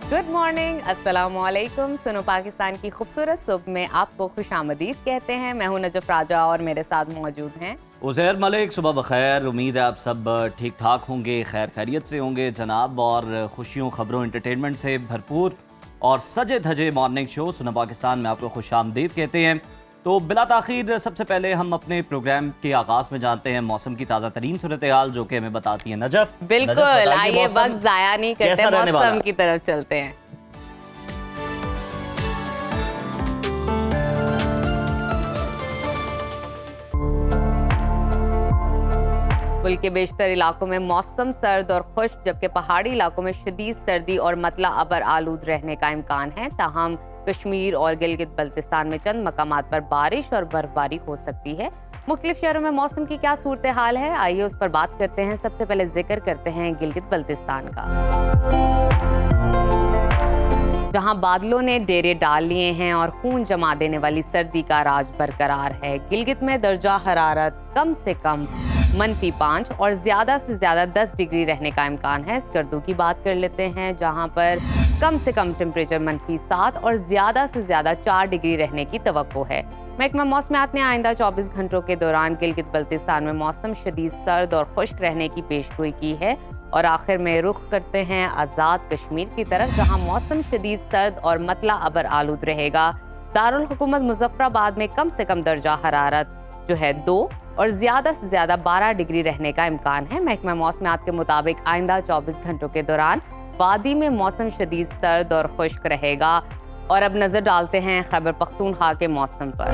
Good morning, अस्सलाम वालेकुम। सुनो पाकिस्तान की खूबसूरत सुबह में आपको खुश आमदीद कहते हैं। मैं हूं नजफ राजा और मेरे साथ मौजूद हैं उज़ैर मलिक। सुबह बखैर, उम्मीद है आप सब ठीक ठाक होंगे, खैर खैरियत से होंगे जनाब, और खुशियों, खबरों, एंटरटेनमेंट से भरपूर और सजे धजे मॉर्निंग शो सुनो पाकिस्तान में आपको खुश आमदीद कहते हैं। तो बिला ताखीर सबसे पहले हम अपने प्रोग्राम के आगाज में जानते हैं मौसम की ताज़ा तरीन सूरत हाल, जो कि हमें बताती है नजफ। बिल्कुल, आइए वक्त ज़ाया नहीं करते, मौसम की तरफ चलते हैं। मुल्क के बेशतर इलाकों में मौसम सर्द और खुश्क, जबकि पहाड़ी इलाकों में शदीद सर्दी और मतला अबर आलूद रहने का इम्कान है। ताहम कश्मीर और गिलगित बल्तिस्तान में चंद मकामात पर बारिश और बर्फबारी हो सकती है। मुख्तलिफ शहरों में मौसम की क्या सूरत हाल है, आइए उस पर बात करते हैं। सबसे पहले जिक्र करते हैं गिलगित बल्तिस्तान का, जहां बादलों ने डेरे डाल लिए हैं और खून जमा देने वाली सर्दी का राज बरकरार है। गिलगित में दर्जा हरारत कम से कम -5 और ज्यादा से ज्यादा 10 डिग्री रहने का इम्कान है। स्कर्दू की बात कर लेते हैं, जहां पर कम से कम टेम्परेचर -7 और ज्यादा से ज्यादा 4 डिग्री रहने की तवक्को है। महकमा मौसमियात ने आइंदा 24 घंटों के दौरान गिलगित बल्तिस्तान में मौसम शदीद सर्द और खुश्क रहने की पेशगोई की है। और आखिर में रुख करते हैं आज़ाद कश्मीर की तरफ, जहां मौसम शदीद सर्द और मतला अबर आलूद रहेगा। दारुल हुकूमत मुजफ्फराबाद में कम से कम दर्जा हरारत जो है 2 और ज्यादा से ज्यादा 12 डिग्री रहने का इम्कान है। महकमा मौसमियात के मुताबिक आइंदा 24 घंटों के दौरान वादी में मौसम शदीद सर्द और खुश्क रहेगा। और अब नजर डालते हैं खैबर पख्तूनख्वा के मौसम पर।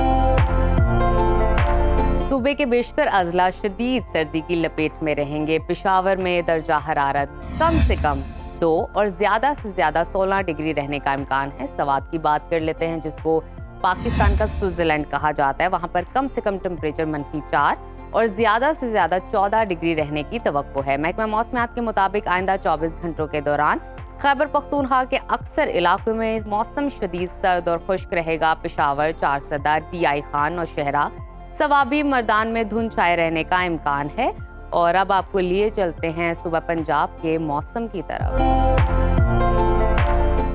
सूबे के बेशतर अजला शदीद सर्दी की लपेट में रहेंगे। पेशावर में दर्जा हरारत कम से कम 2 और ज्यादा से ज्यादा 16 डिग्री रहने का इम्कान है। सवात की बात कर लेते हैं, जिसको पाकिस्तान का स्विट्जरलैंड कहा जाता है। वहां पर कम से कम टेम्परेचर -4 और ज्यादा से ज्यादा 14 डिग्री रहने की तवक्को है। महकमा मौसमियात के मुताबिक आइंदा 24 घंटों के दौरान खैबर पख्तूनख्वा के अक्सर इलाकों में मौसम शदीद सर्द और खुश्क रहेगा। पेशावर, चारसदा, DI खान और शहरा, सवाबी, मर्दान में धुंध छाए रहने का इम्कान है। और अब आपको लिए चलते हैं सुबह पंजाब के मौसम की तरफ,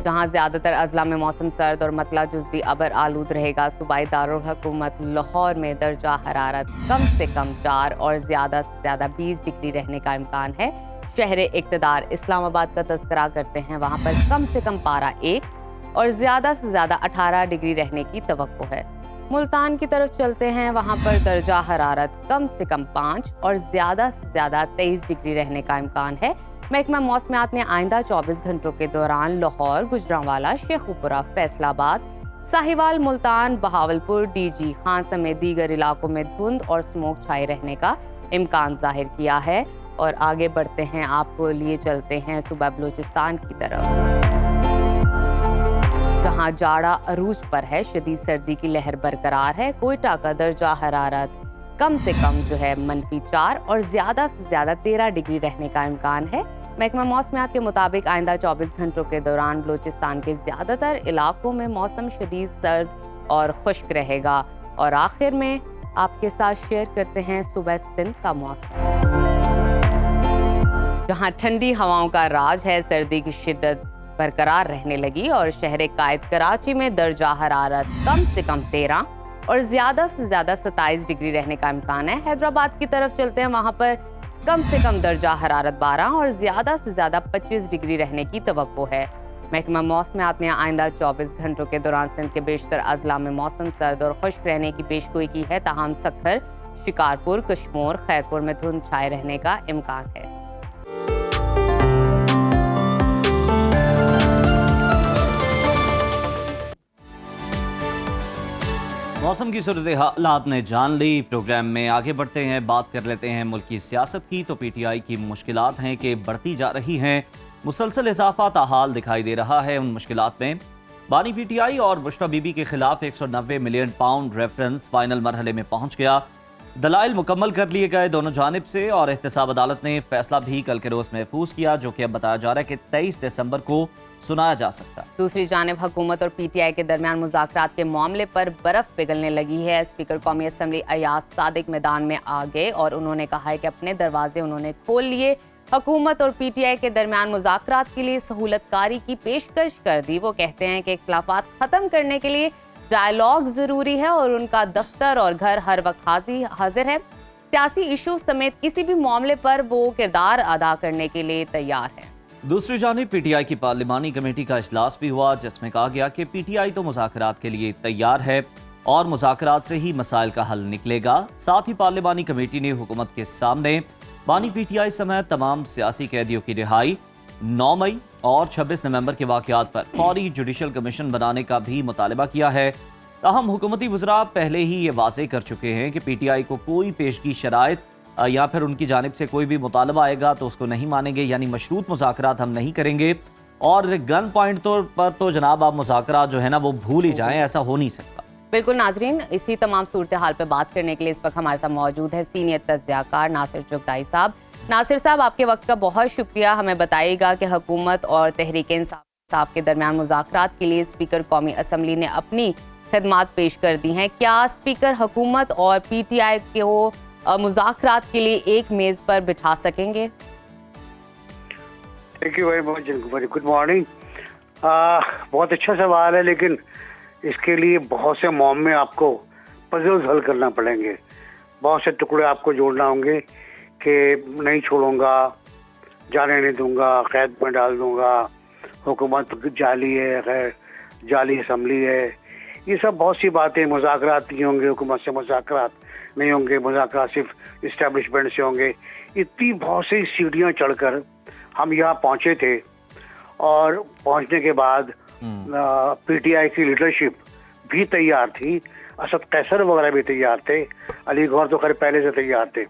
जहां ज्यादातर अजला में मौसम सर्द और मतला जुज़वी अबर आलूद रहेगा। सूबाई दारुल हुकूमत लाहौर में दर्जा हरारत कम से कम 4 और ज्यादा से ज्यादा 20 डिग्री रहने का इम्कान है। शहर इक़्तिदार इस्लामाबाद का तज़किरा करते हैं, वहां पर कम से कम पारा 1 और ज्यादा से ज्यादा 18 डिग्री रहने की तवक्को है। मुल्तान की तरफ चलते हैं, वहां पर दर्जा हरारत कम से कम 5 और ज्यादा से ज्यादा 23 डिग्री रहने का इम्कान है। महकमा मौसमियात ने आइंदा 24 घंटों के दौरान लाहौर, गुजरांवाला, शेखुपुरा, फैसलाबाद, साहिवाल, मुल्तान, बहावलपुर, DG खान समेत दीगर इलाकों में धुंध और स्मोक छाए रहने का इम्कान जाहिर किया है। और आगे बढ़ते हैं, आपको लिए चलते हैं सुबह बलूचिस्तान की तरफ, जहां जाड़ा अरूज पर है। शदीद सर्दी की लहर बरकरार है। कोयटा का दर्जा हरारत कम से कम जो है -4 और ज्यादा से ज्यादा 13 डिग्री रहने का इम्कान है। महकमा मौसमियात के मुताबिक आइंदा 24 घंटों के दौरान बलूचिस्तान के ज्यादातर इलाकों में मौसम शदीद सर्द और खुश्क रहेगा। और आखिर में आपके साथ शेयर करते हैं सुबह सिंध का मौसम, जहां ठंडी हवाओं का राज है। सर्दी की शिद्दत बरकरार रहने लगी और शहर कायद कराची में दर्जा हरारत कम से कम 13 और ज्यादा से ज्यादा 27 डिग्री रहने का इम्कान है। हैदराबाद की तरफ चलते हैं, वहां पर कम से कम दर्जा हरारत 12 और ज्यादा से ज्यादा 25 डिग्री रहने की तवक्को है। महकमा मौसमियात ने आइंदा 24 घंटों के दौरान सिंध के बेशतर अजला में मौसम सर्द और खुश्क रहने की पेशगोई की है। ताहम सक्खर, शिकारपुर, कश्मोर, खैरपुर में धुंध छाए रहने का इम्कान है। मौसम की सूरत हाल आपने जान ली। प्रोग्राम में आगे बढ़ते हैं, बात कर लेते हैं मुल्क की सियासत की। तो PTI की मुश्किलात हैं कि बढ़ती जा रही हैं, मुसलसल इजाफा ताहाल दिखाई दे रहा है। उन मुश्किलात में बानी PTI और बुशरा बीबी के खिलाफ 190 मिलियन पाउंड रेफरेंस फाइनल मरहले में पहुंच गया। दलाइल मुकम्मल कर लिए गए दोनों जानिब से और एहतसाब अदालत ने फैसला भी कल के रोज महफूज किया, जो कि अब बताया जा रहा है कि 23 दिसंबर को सुनाया जा सकता है। दूसरी जानिब हुकूमत और PTI के दरमियान मुज़ाकरात के मामले पर बर्फ पिघलने लगी है। स्पीकर कौमी असम्बली अयाज सादिक मैदान में आ गए और उन्होंने कहा है कि अपने दरवाजे उन्होंने खोल लिए हुकूमत और पीटीआई के दरमियान मुज़ाकरात के लिए सहूलतकारी की पेशकश कर दी। वो कहते हैं कि इख्तिलाफात ख़त्म करने के लिए डायलॉग ज़रूरी है और उनका दफ्तर और घर हर वक्त हाजिर है। सियासी इशू समेत किसी भी मामले पर वो किरदार अदा करने के लिए तैयार है। दूसरी जानिब पीटीआई की पार्लिमानी कमेटी का इजलास भी हुआ, जिसमें कहा गया कि पीटीआई तो मुज़ाकरात के लिए तैयार है और मुज़ाकरात से ही मसाइल का हल निकलेगा। साथ ही पार्लिमानी कमेटी ने हुकूमत के सामने बानी पीटीआई समेत तमाम सियासी कैदियों की रिहाई, 9 मई और 26 नवंबर के वाक़यात पर फौरी जुडिशल कमीशन बनाने का भी मुतालबा किया है। ताहम हुकूमती वज़रा पहले ही ये वाज़ेह कर चुके हैं कि पीटीआई को कोई पेशगी शराइत या फिर उनकी जानिब से कोई भी मुतालबा आएगा तो उसको नहीं मानेंगे, यानी मशरूत मुज़ाकरात हम नहीं करेंगे। और गन पॉइंट पर तो जनाब आप मुज़ाकरात जो है ना वो भूल ही जाएं, ऐसा हो नहीं सकता। बिल्कुल नाजरीन, इसी तमाम सूरत हाल पर बात करने के लिए इस वक्त हमारे साथ मौजूद है सीनियर तज्ज़ियाकार नासिर चुगताई साहब। नासिर साहब, आपके वक्त का बहुत शुक्रिया। हमें बताइएगा कि हुकूमत और तहरीक इंसाफ के दरमियान मुज़ाकरात के लिए स्पीकर कौमी असम्बली ने अपनी खदमात पेश कर दी हैं। क्या स्पीकर हुकूमत और पीटीआई को मुज़ाकरात के लिए एक मेज़ पर बिठा सकेंगे? Thank you very much, very good morning. बहुत अच्छा सवाल है, लेकिन इसके लिए बहुत से मामले आपको पजल्स हल करना पड़ेंगे। बहुत से टुकड़े आपको जोड़ना होंगे कि नहीं छोड़ूंगा, जाने नहीं दूंगा, कैद में डाल दूंगा, हुकूमत जाली है, खैर जाली असम्बली है, ये सब बहुत सी बातें। मुज़ाकरात नहीं होंगे, हुकूमत से मुज़ाकरात नहीं होंगे, मुज़ाकरात सिर्फ इस्टेब्लिशमेंट से होंगे। इतनी बहुत सी सीढ़ियाँ चढ़कर हम यहाँ पहुँचे थे और पहुँचने के बाद पीटीआई की लीडरशिप भी तैयार थी, असद कैसर वगैरह भी तैयार थे, अली गौहर तो खैर पहले से तैयार थे,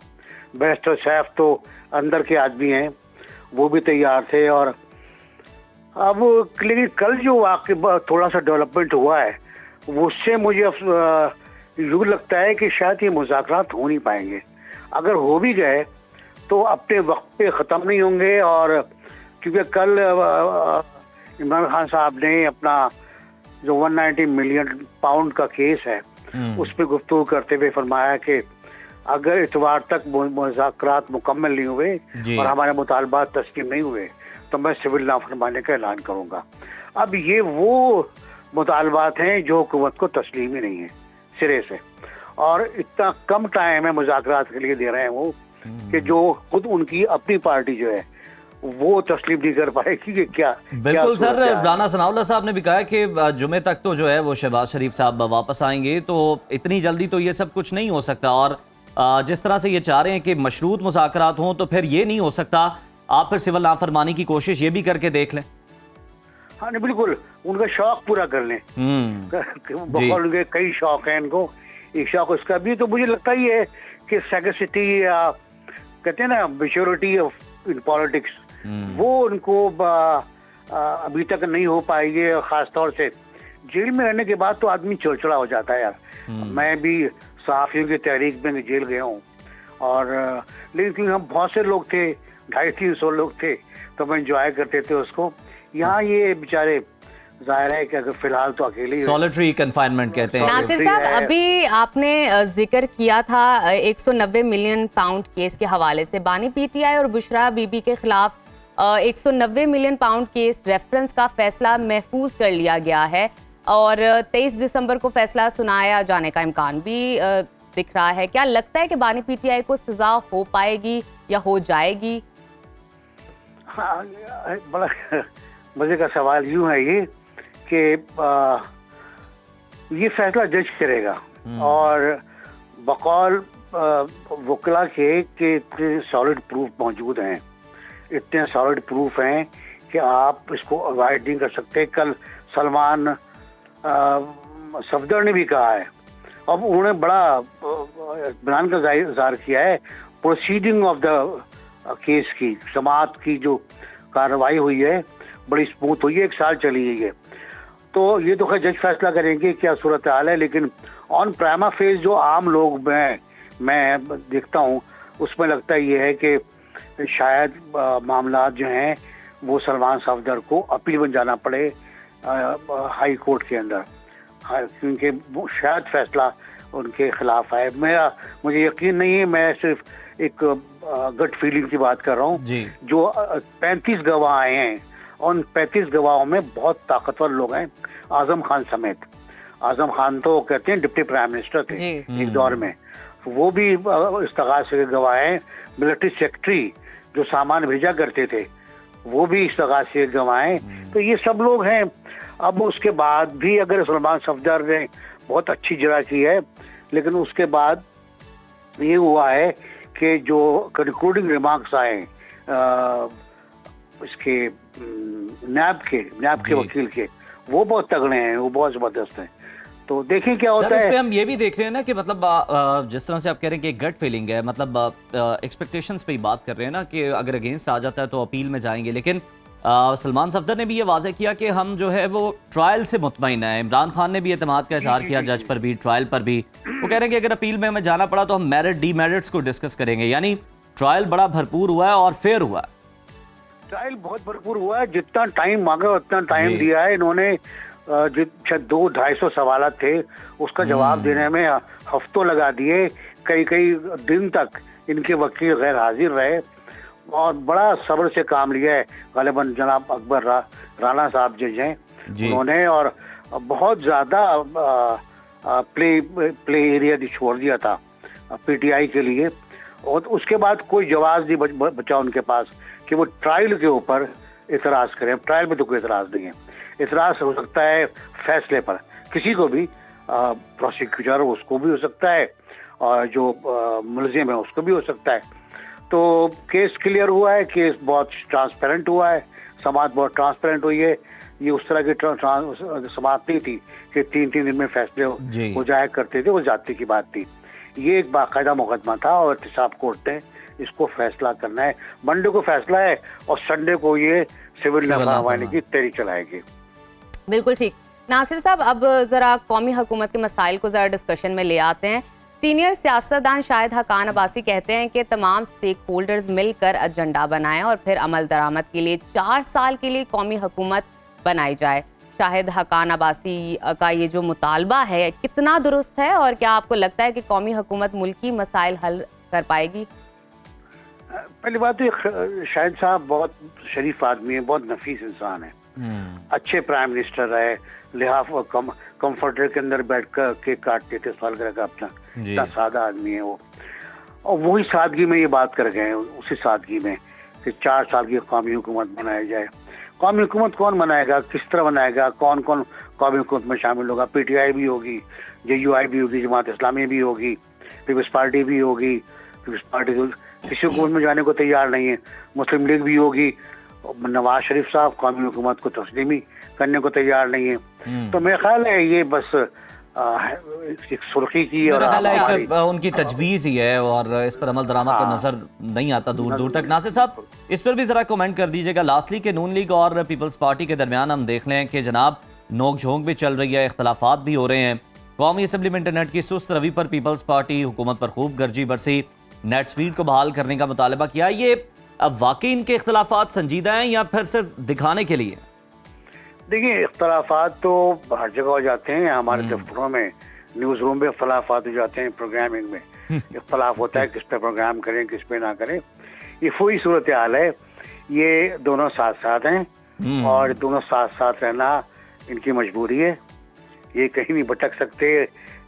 बैरिस्टर सैफ तो अंदर के आदमी हैं, वो भी तैयार थे। और अब लेकिन कल जो वाक़या थोड़ा सा डेवलपमेंट हुआ है, उससे मुझे यूँ लगता है कि शायद ये मुज़ाकरात हो नहीं पाएंगे। अगर हो भी गए तो अपने वक्त पे ख़त्म नहीं होंगे। और क्योंकि कल इमरान खान साहब ने अपना जो 190 मिलियन पाउंड का केस है उस पर गुफ्तगू करते हुए फरमाया कि अगर इतवार तक मुज़ाकरात मुकम्मल नहीं हुए और हमारे मुतालबात तस्लीम नहीं हुए तो मैं सिविल नाफरमानी का ऐलान करूँगा। अब ये वो मुतालबात हैं जो हुकूमत को तस्लीम ही नहीं है सिरे से, और इतना कम टाइम है मुज़ाकरात के लिए दे रहे हैं वो कि जो खुद उनकी अपनी पार्टी जो है वो तस्लीम नहीं कर पाएगी कि क्या। बिल्कुल सर, राना सनाउल्लाह साहब ने भी कहा कि जुमे तक तो जो है वो शहबाज शरीफ साहब वापस आएंगे, तो इतनी जल्दी तो ये सब कुछ नहीं हो सकता। और जिस तरह से ये चाह रहे हैं कि मशरूत मुज़ाकरात हों तो फिर ये नहीं हो सकता, आप फिर सिविल नाफरमानी की कोशिश ये भी करके देख लें। हाँ नहीं, बिल्कुल उनका शौक पूरा कर लें। बहुत उनके कई शौक हैं इनको, एक शौक उसका भी तो मुझे लगता ही है कि सैगसिटी या कहते हैं ना मैच्योरिटी ऑफ इन पॉलिटिक्स, वो उनको अभी तक नहीं हो पाएगी। खास तौर से जेल में रहने के बाद तो आदमी चिड़चिड़ा हो जाता है यार। मैं भी सहाफ़ियों की तहरीक में जेल गया हूँ, और लेकिन हम बहुत से लोग थे, 250-300 लोग थे, तो हम एंजॉय करते थे उसको। यहाँ ये बेचारे जाहिर है कि अगर फिलहाल तो अकेले सॉलिटरी कन्फाइनमेंट कहते हैं। नासिर साहब, अभी आपने जिक्र किया था 190 मिलियन पाउंड केस के हवाले से, बानी पीटीआई और बुशरा बीबी के खिलाफ 190 मिलियन पाउंड केस रेफरेंस का फैसला महफूज कर लिया गया है और 23 दिसंबर को फैसला सुनाया जाने का इम्कान भी दिख रहा है। क्या लगता है कि बानी पीटीआई को सजा हो पाएगी या हो जाएगी? हाँ, बड़ा मजे का सवाल यूं है ये कि ये फैसला जज करेगा, और बकौल वकला के इतने सॉलिड प्रूफ मौजूद हैं, इतने सॉलिड प्रूफ हैं कि आप इसको अवॉइड नहीं कर सकते। कल सलमान सफदर ने भी कहा है, अब उन्होंने बड़ा इत्मीनान का इज़हार किया है प्रोसीडिंग ऑफ द केस की, समाअत की जो कार्रवाई हुई है बड़ी स्मूथ हुई है, 1 साल चली गई है। तो ये तो खैर जज फैसला करेंगे क्या सूरत हाल है, लेकिन ऑन प्राइमा फेज जो आम लोग मैं देखता हूँ उसमें लगता ये है कि शायद मामला जो हैं वो सलमान सफदर को अपील में जाना पड़े हाई कोर्ट के अंदर, क्योंकि वो शायद फैसला उनके खिलाफ आए। मुझे यकीन नहीं है, मैं सिर्फ एक गट फीलिंग की बात कर रहा हूँ। जो 35 गवाह आए हैं, उन 35 गवाहों में बहुत ताकतवर लोग हैं, आजम खान समेत। आजम खान तो कहते हैं डिप्टी प्राइम मिनिस्टर थे एक दौर में, वो भी इस्तगासे के गवाह हैं। मिलिट्री सेक्रेटरी जो सामान भेजा करते थे वो भी इस्तगासे के गवाह हैं। तो ये सब लोग हैं। अब उसके बाद भी अगर सलमान सफदर ने बहुत अच्छी जरा की है, लेकिन उसके बाद ये हुआ है कि जो कंक्लूडिंग रिमार्क्स आए इसके नैब के वकील के, वो बहुत तगड़े हैं, वो बहुत जबरदस्त हैं। तो देखिए क्या होता है। इस पे हम ये भी देख रहे हैं ना कि मतलब जिस तरह से आप कह रहे हैं कि गट फीलिंग है, मतलब एक्सपेक्टेशंस पे ही बात कर रहे हैं ना कि अगर अगेंस्ट आ जाता है तो अपील में जाएंगे। लेकिन सलमान सफदर ने भी ये वाज़ेह किया कि हम जो है वो ट्रायल से मुतमईन है। इमरान खान ने भी एतमाद का इजहार किया जज पर भी, ट्रायल पर भी। वो कह रहे हैं कि अगर अपील में हमें जाना पड़ा तो हम मेरिट डीमेरिट्स को डिस्कस करेंगे। यानी ट्रायल बड़ा भरपूर हुआ है और फेयर हुआ है। ट्रायल बहुत भरपूर हुआ है, जितना टाइम मांगा उतना टाइम दिया है इन्होंने। शायद 200-250 सवाल थे, उसका जवाब देने में हफ्तों लगा दिए। कई दिन तक इनके वकील गैर हाजिर रहे और बड़ा सब्र से काम लिया है। गालिबन जनाब अकबर राणा साहब जज हैं उन्होंने, और बहुत ज़्यादा प्ले एरिया छोड़ दिया था पीटीआई के लिए। और उसके बाद कोई जवाब नहीं बचा उनके पास कि वो ट्रायल के ऊपर इतराज़ करें। ट्रायल में तो कोई इतराज़ नहीं है। इतराज़ हो सकता है फैसले पर, किसी को भी, प्रोसिक्यूटर उसको भी हो सकता है और जो मुलजिम है उसको भी हो सकता है। तो केस क्लियर हुआ है, केस बहुत ट्रांसपेरेंट हुआ है, समाअत बहुत ट्रांसपेरेंट हुई है। ये उस तरह की समाअत नहीं थी कि 3-3 दिन में फैसले हो जाया करते थे, वो जाति की बात थी। ये एक बाकायदा मुकदमा था और एहतसाब कोर्ट ने इसको फैसला करना है। मंडे को फैसला है और संडे को ये सिविल नफरमानी की तहरीक चलाएगी। बिल्कुल ठीक। नासिर साहब, अब जरा कौमी हुकूमत के मसाइल को जरा डिस्कशन में ले आते हैं। सीनियर सियासतदान शाहिद हकान अब्बासी कहते हैं कि तमाम स्टेक होल्डर्स मिलकर एजेंडा बनाएं और फिर अमल दरामद के लिए 4 साल के लिए कौमी हुकूमत बनाई जाए। शाहिद हकान अब्बासी का ये जो मुतालबा है कितना दुरुस्त है, और क्या आपको लगता है कि कौमी हुकूमत मुल्की मसाइल हल कर पाएगी? पहली बात तो शाहिद साहब बहुत शरीफ आदमी है, बहुत नफीस इंसान है, अच्छे प्राइम मिनिस्टर रहे, लिहाफ कंफर्टर के अंदर बैठ कर केक काटते थे सालगिरह का अपना। इतना सादा आदमी है वो, और वही सादगी में ये बात कर गए, उसी सादगी में कि 4 साल की कौमी हुकूमत बनाया जाए। कौमी हुकूमत कौन बनाएगा, किस तरह बनाएगा, कौन कौन कौमी हुकूमत में शामिल होगा? पीटीआई भी होगी, JUI भी होगी, जमात इस्लामी भी होगी, पीपल्स पार्टी भी होगी। पीपल्स पार्टी किसी हुकूमत में जाने को तैयार नहीं है। मुस्लिम लीग भी होगी। नवाज शरीफ साहब कौमी हुकूमत को तस्लीम ही करने को तैयार नहीं है। तो मेरा ख्याल है ये बस एक सुर्खी की और एक उनकी तजवीज़ ही है, और इस पर अमल दरामद तो नजर नहीं आता दूर दूर तक। नासिर साहब, इस पर भी जरा कमेंट कर दीजिएगा। लास्टली के नून लीग और पीपल्स पार्टी के दरमियान हम देख लें कि जनाब नोक झोंक भी चल रही है, इख्तलाफात भी हो रहे हैं। कौमी असम्बली में इंटरनेट की सुस्त रवि पर पीपल्स पार्टी हुकूमत पर खूब गर्जी बरसी, नेट स्पीड को बहाल करने का मुतालबा किया। ये अब वाकई इनके इख्तलाफात संजीदा हैं या फिर सिर्फ दिखाने के लिए? देखिए, इख्तलाफात तो हर जगह हो जाते हैं। हमारे दफ्तरों में, न्यूज़ रूम में इख्तलाफात हो जाते हैं, प्रोग्रामिंग में इख्तलाफ होता है, किस पे प्रोग्राम करें किस पे ना करें। ये पूरी सूरत हाल है। ये दोनों साथ साथ हैं और दोनों साथ साथ रहना इनकी मजबूरी है। ये कहीं नहीं भटक सकते।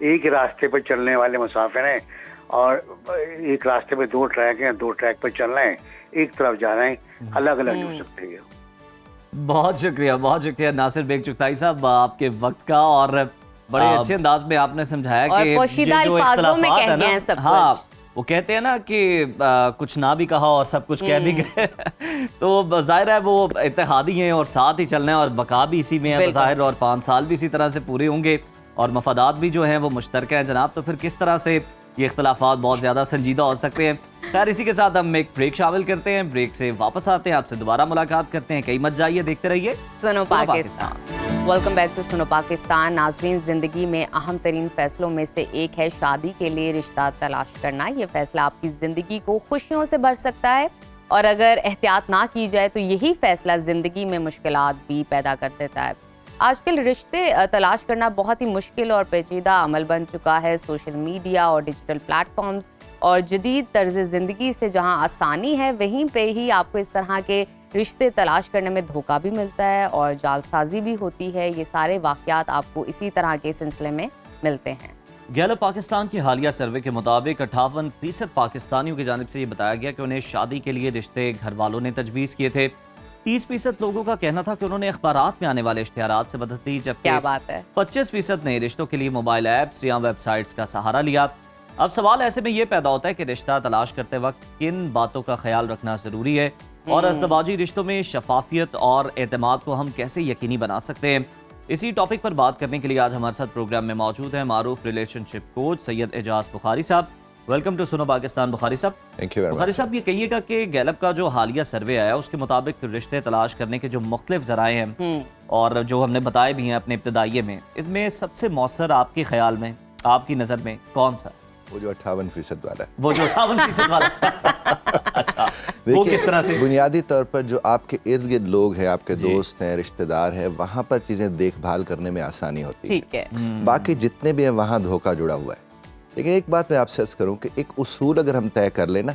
एक ही रास्ते पर चलने वाले मुसाफिर हैं और एक रास्ते पे 2 ट्रैक हैं, 2 ट्रैक पर चल रहे हैं, एक तरफ जा रहे हैं, अलग अलग नहीं हो सकते हैं। बहुत शुक्रिया नासिर बेग चुगताई साहब आपके वक्त का, और बड़े अच्छे अंदाज में आपने समझाया कि पोशीदा अल्फाजों में कह गए हैं सब कुछ। हाँ, वो कहते हैं ना कि कुछ ना भी कहा और सब कुछ कह भी गए तो जाहिर है वो इत्तेहादी हैं और साथ ही चलना है और बका भी इसी में है बज़ाहिर, और 5 साल भी इसी तरह से पूरे होंगे और मफादात भी जो हैं वो मुश्तरक हैं जनाब। तो फिर किस तरह से ये इख्तलाफात बहुत ज़्यादा संजीदा हो सकते हैं। खैर, इसी के साथ हम एक ब्रेक शामिल करते हैं। ब्रेक से वापस आते हैं, आपसे दोबारा मुलाकात करते हैं। कहीं मत जाइए, देखते रहिए सुनो पाकिस्तान। वेलकम बैक टू सुनो पाकिस्तान। नाज़रीन, जिंदगी में अहम तरीन फैसलों में से एक है शादी के लिए रिश्ता तलाश करना। ये फैसला आपकी जिंदगी को खुशियों से भर सकता है, और अगर एहतियात ना की जाए तो यही फैसला जिंदगी में मुश्किलात भी पैदा कर देता है। आजकल रिश्ते तलाश करना बहुत ही मुश्किल और पेचीदा अमल बन चुका है। सोशल मीडिया और डिजिटल प्लेटफॉर्म्स और जदीद तर्ज ज़िंदगी से जहां आसानी है, वहीं पे ही आपको इस तरह के रिश्ते तलाश करने में धोखा भी मिलता है और जालसाजी भी होती है। ये सारे वाक़यात आपको इसी तरह के सिलसिले में मिलते हैं। गैलप पाकिस्तान की हालिया सर्वे के मुताबिक 58% पाकिस्तानियों की जानिब से ये बताया गया कि उन्हें शादी के लिए रिश्ते घर वालों ने तजवीज़ किए थे। 30% लोगों का कहना था कि उन्होंने अखबारात में आने वाले इश्तिहारात से मदद ली, जबकि क्या बात है। 25% ने रिश्तों के लिए मोबाइल ऐप्स या वेबसाइट्स का सहारा लिया। अब सवाल ऐसे में ये पैदा होता है कि रिश्ता तलाश करते वक्त किन बातों का ख्याल रखना ज़रूरी है और अज़दवाजी रिश्तों में शफाफियत और एतमाद को हम कैसे यकीनी बना सकते हैं। इसी टॉपिक पर बात करने के लिए आज हमारे साथ प्रोग्राम में मौजूद हैं मारूफ रिलेशनशिप कोच सैयद एजाज बुखारी साहब। वेलकम टू सुनो पाकिस्तान बुखारी साहब। Thank you. बुखारी साहब, ये कहिएगा कि गैलप का जो हालिया सर्वे आया उसके मुताबिक रिश्ते तलाश करने के जो मुख्तलिफ ज़राए हैं और जो हमने बताए भी हैं अपने इब्तदाइये में, इसमें सबसे मौसर आपके ख्याल में, आपकी नज़र में कौन सा? वो जो 58% वाला है, वो जो 58% वाला अच्छा, वो किस तरह से? बुनियादी तौर पर जो आपके इर्द गिर्द लोग हैं, आपके दोस्त हैं, रिश्तेदार हैं, वहाँ पर चीज़ें देखभाल करने में आसानी होती है। ठीक है। बाकी जितने भी हैं वहाँ धोखा जुड़ा हुआ है। लेकिन एक बात मैं आपसे अर्ज़ करूँ कि एक उसूल अगर हम तय कर लेना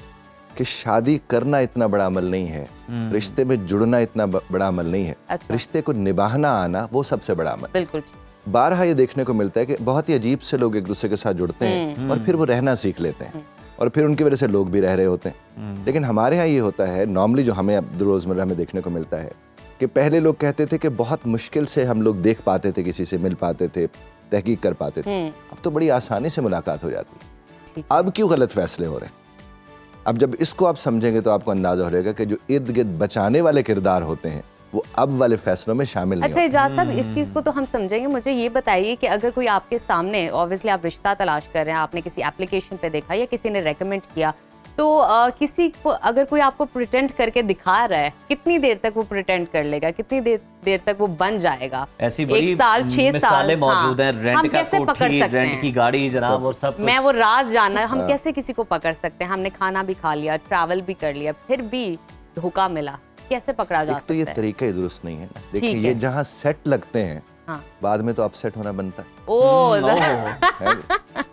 कि शादी करना इतना बड़ा अमल नहीं है, रिश्ते में जुड़ना इतना बड़ा अमल नहीं है, अच्छा। रिश्ते को निभाना आना वो सबसे बड़ा अमल। बिल्कुल। बारहा ये देखने को मिलता है कि बहुत ही अजीब से लोग एक दूसरे के साथ जुड़ते हैं और फिर वो रहना सीख लेते हैं और फिर उनकी वजह से लोग भी रह रहे होते हैं। लेकिन हमारे यहाँ ये होता है नॉर्मली, जो हमें अब रोज़मर्रा में देखने को मिलता है कि पहले लोग कहते थे कि बहुत मुश्किल से हम लोग देख पाते थे, किसी से मिल पाते थे, तहकीक कर पाते थे। अब तो बड़ी आसानी से मुलाकात हो जाती है। अब क्यों गलत फैसले हो रहे हैं? अब जब इसको आप समझेंगे तो आपको अंदाजा हो जाएगा कि जो इर्द गिर्द बचाने वाले किरदार होते हैं वो अब वाले फैसलों में शामिल नहीं अच्छा एजाज साहब, इस चीज़ को तो हम समझेंगे। मुझे ये बताइए कि अगर कोई आपके सामने, ऑब्वियसली आप रिश्ता तलाश कर रहे हैं, आपने किसी एप्लीकेशन पे देखा या किसी ने रेकमेंड किया, तो किसी को अगर कोई आपको प्रिटेंड करके दिखा रहा है, कितनी देर तक वो प्रिटेंड कर लेगा, कितनी देर तक वो बन जाएगा? ऐसी बड़ी 1 साल 6 साल मिसालें मौजूद हैं। रेंट हम का कैसे पकड़ कोठी, सकते रेंट की हैं? गाड़ी जनाब, वो सब मैं वो राज जानना है, हम कैसे किसी को पकड़ सकते हैं? हमने खाना भी खा लिया, ट्रैवल भी कर लिया, फिर भी धोखा मिला, कैसे पकड़ा जा एक सकता तो ये है? तरीका ही दुरुस्त नहीं है ना। देखिए ठीक ये है। जहाँ सेट लगते हैं हाँ। बाद में तो अपसेट होना बनता है। ओ है।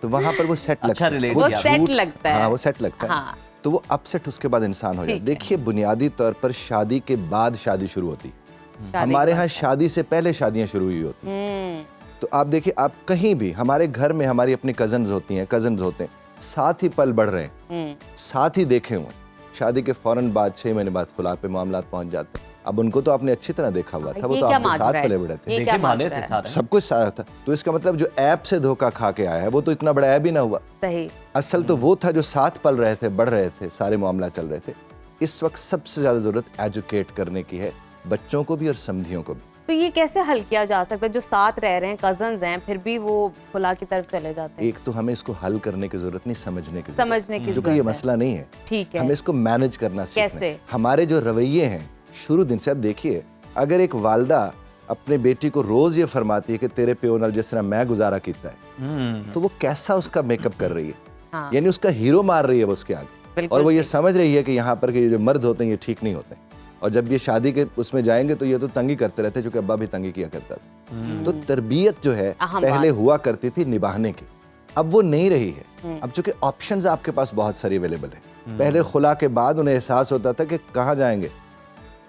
तो वहाँ पर वो सेट लगता है, relate वो किया। सेट झूठ- लगता है। हाँ, वो सेट लगता है। हाँ। तो वो अपसेट उसके बाद इंसान हो जाता है। ठीक है। देखिए बुनियादी तौर पर शादी के बाद शादी शुरू होती है। शादी हमारे के यहाँ बाद। शादी से पहले शादियाँ शुरू हुई होती हैं। तो आप देखिए, आप कहीं भी, हमारे घर में हमारी अपनी कजन्स होती हैं, कजन्स होते हैं, साथ ही पल बढ़ रहे हैं, साथ ही देखे हुए। शादी के फौरन बाद 6 महीने बाद खुला पे मामलात पहुंच जाते हैं। अब उनको तो आपने अच्छी तरह देखा हुआ था, वो ये तो क्या आपके साथ माजरा है? पले बढ़े थे, ये देखिए क्या माले माजरा थे है? सारे। सब कुछ सारा था। तो इसका मतलब जो ऐप से धोखा खा के आया है वो तो इतना बड़ा ऐप ही ना हुआ। सही। असल तो वो था जो साथ पल रहे थे, बढ़ रहे थे, सारे मामला चल रहे थे। इस वक्त सबसे ज्यादा जरूरत एजुकेट करने की है, बच्चों को भी और समधियों को भी। तो ये कैसे हल किया जा सकता है? जो साथ रह रहे हैं, कजन्स हैं, फिर भी वो खुला की तरफ चले जाते हैं। एक तो हमें इसको हल करने की जरूरत नहीं, समझने की समझने की जो कि जरूरत ये है। मसला नहीं है। ठीक है। हमें इसको मैनेज करना सीखना है। कैसे? हमारे जो रवैये हैं शुरू दिन से, अब देखिए अगर एक वालदा अपने बेटी को रोज ये फरमाती है कि तेरे प्यो नाल जिस तरह मैं गुजारा किया है, तो वो कैसा उसका मेकअप कर रही है। हाँ। यानी उसका हीरो मार रही है वो उसके आगे, बिल्कुल और वो ये ठीक। समझ रही है कि यहाँ पर के जो मर्द होते हैं ये ठीक नहीं होते, और जब ये शादी के उसमें जाएंगे तो ये तो तंगी करते रहते हैं, जो कि अब्बा भी तंगी किया करता था। तो तरबियत जो है अहम पहले बात। हुआ करती थी निभाने की, अब वो नहीं रही है। अब चूंकि ऑप्शंस आपके पास बहुत सारी अवेलेबल है। पहले खुला के बाद उन्हें एहसास होता था कि कहाँ जाएंगे,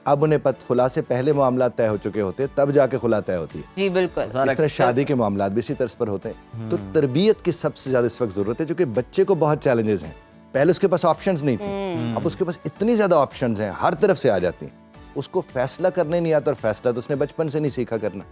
अब उन्हें खुला से पहले मामला तय हो चुके होते, तब जाके खुला तय होती है। जी बिल्कुल। इस तरह शादी के मामलात भी इसी तर्ज पर होते हैं। तो तरबियत की सबसे ज्यादा इस वक्त जरूरत है, क्योंकि बच्चे को बहुत चैलेंजेस हैं। पहले उसके पास ऑप्शंस नहीं थी, अब उसके पास इतनी ज्यादा ऑप्शंस हैं, हर तरफ से आ जाती हैं। उसको फैसला करने नहीं आता, और फैसला तो उसने बचपन से नहीं सीखा करना।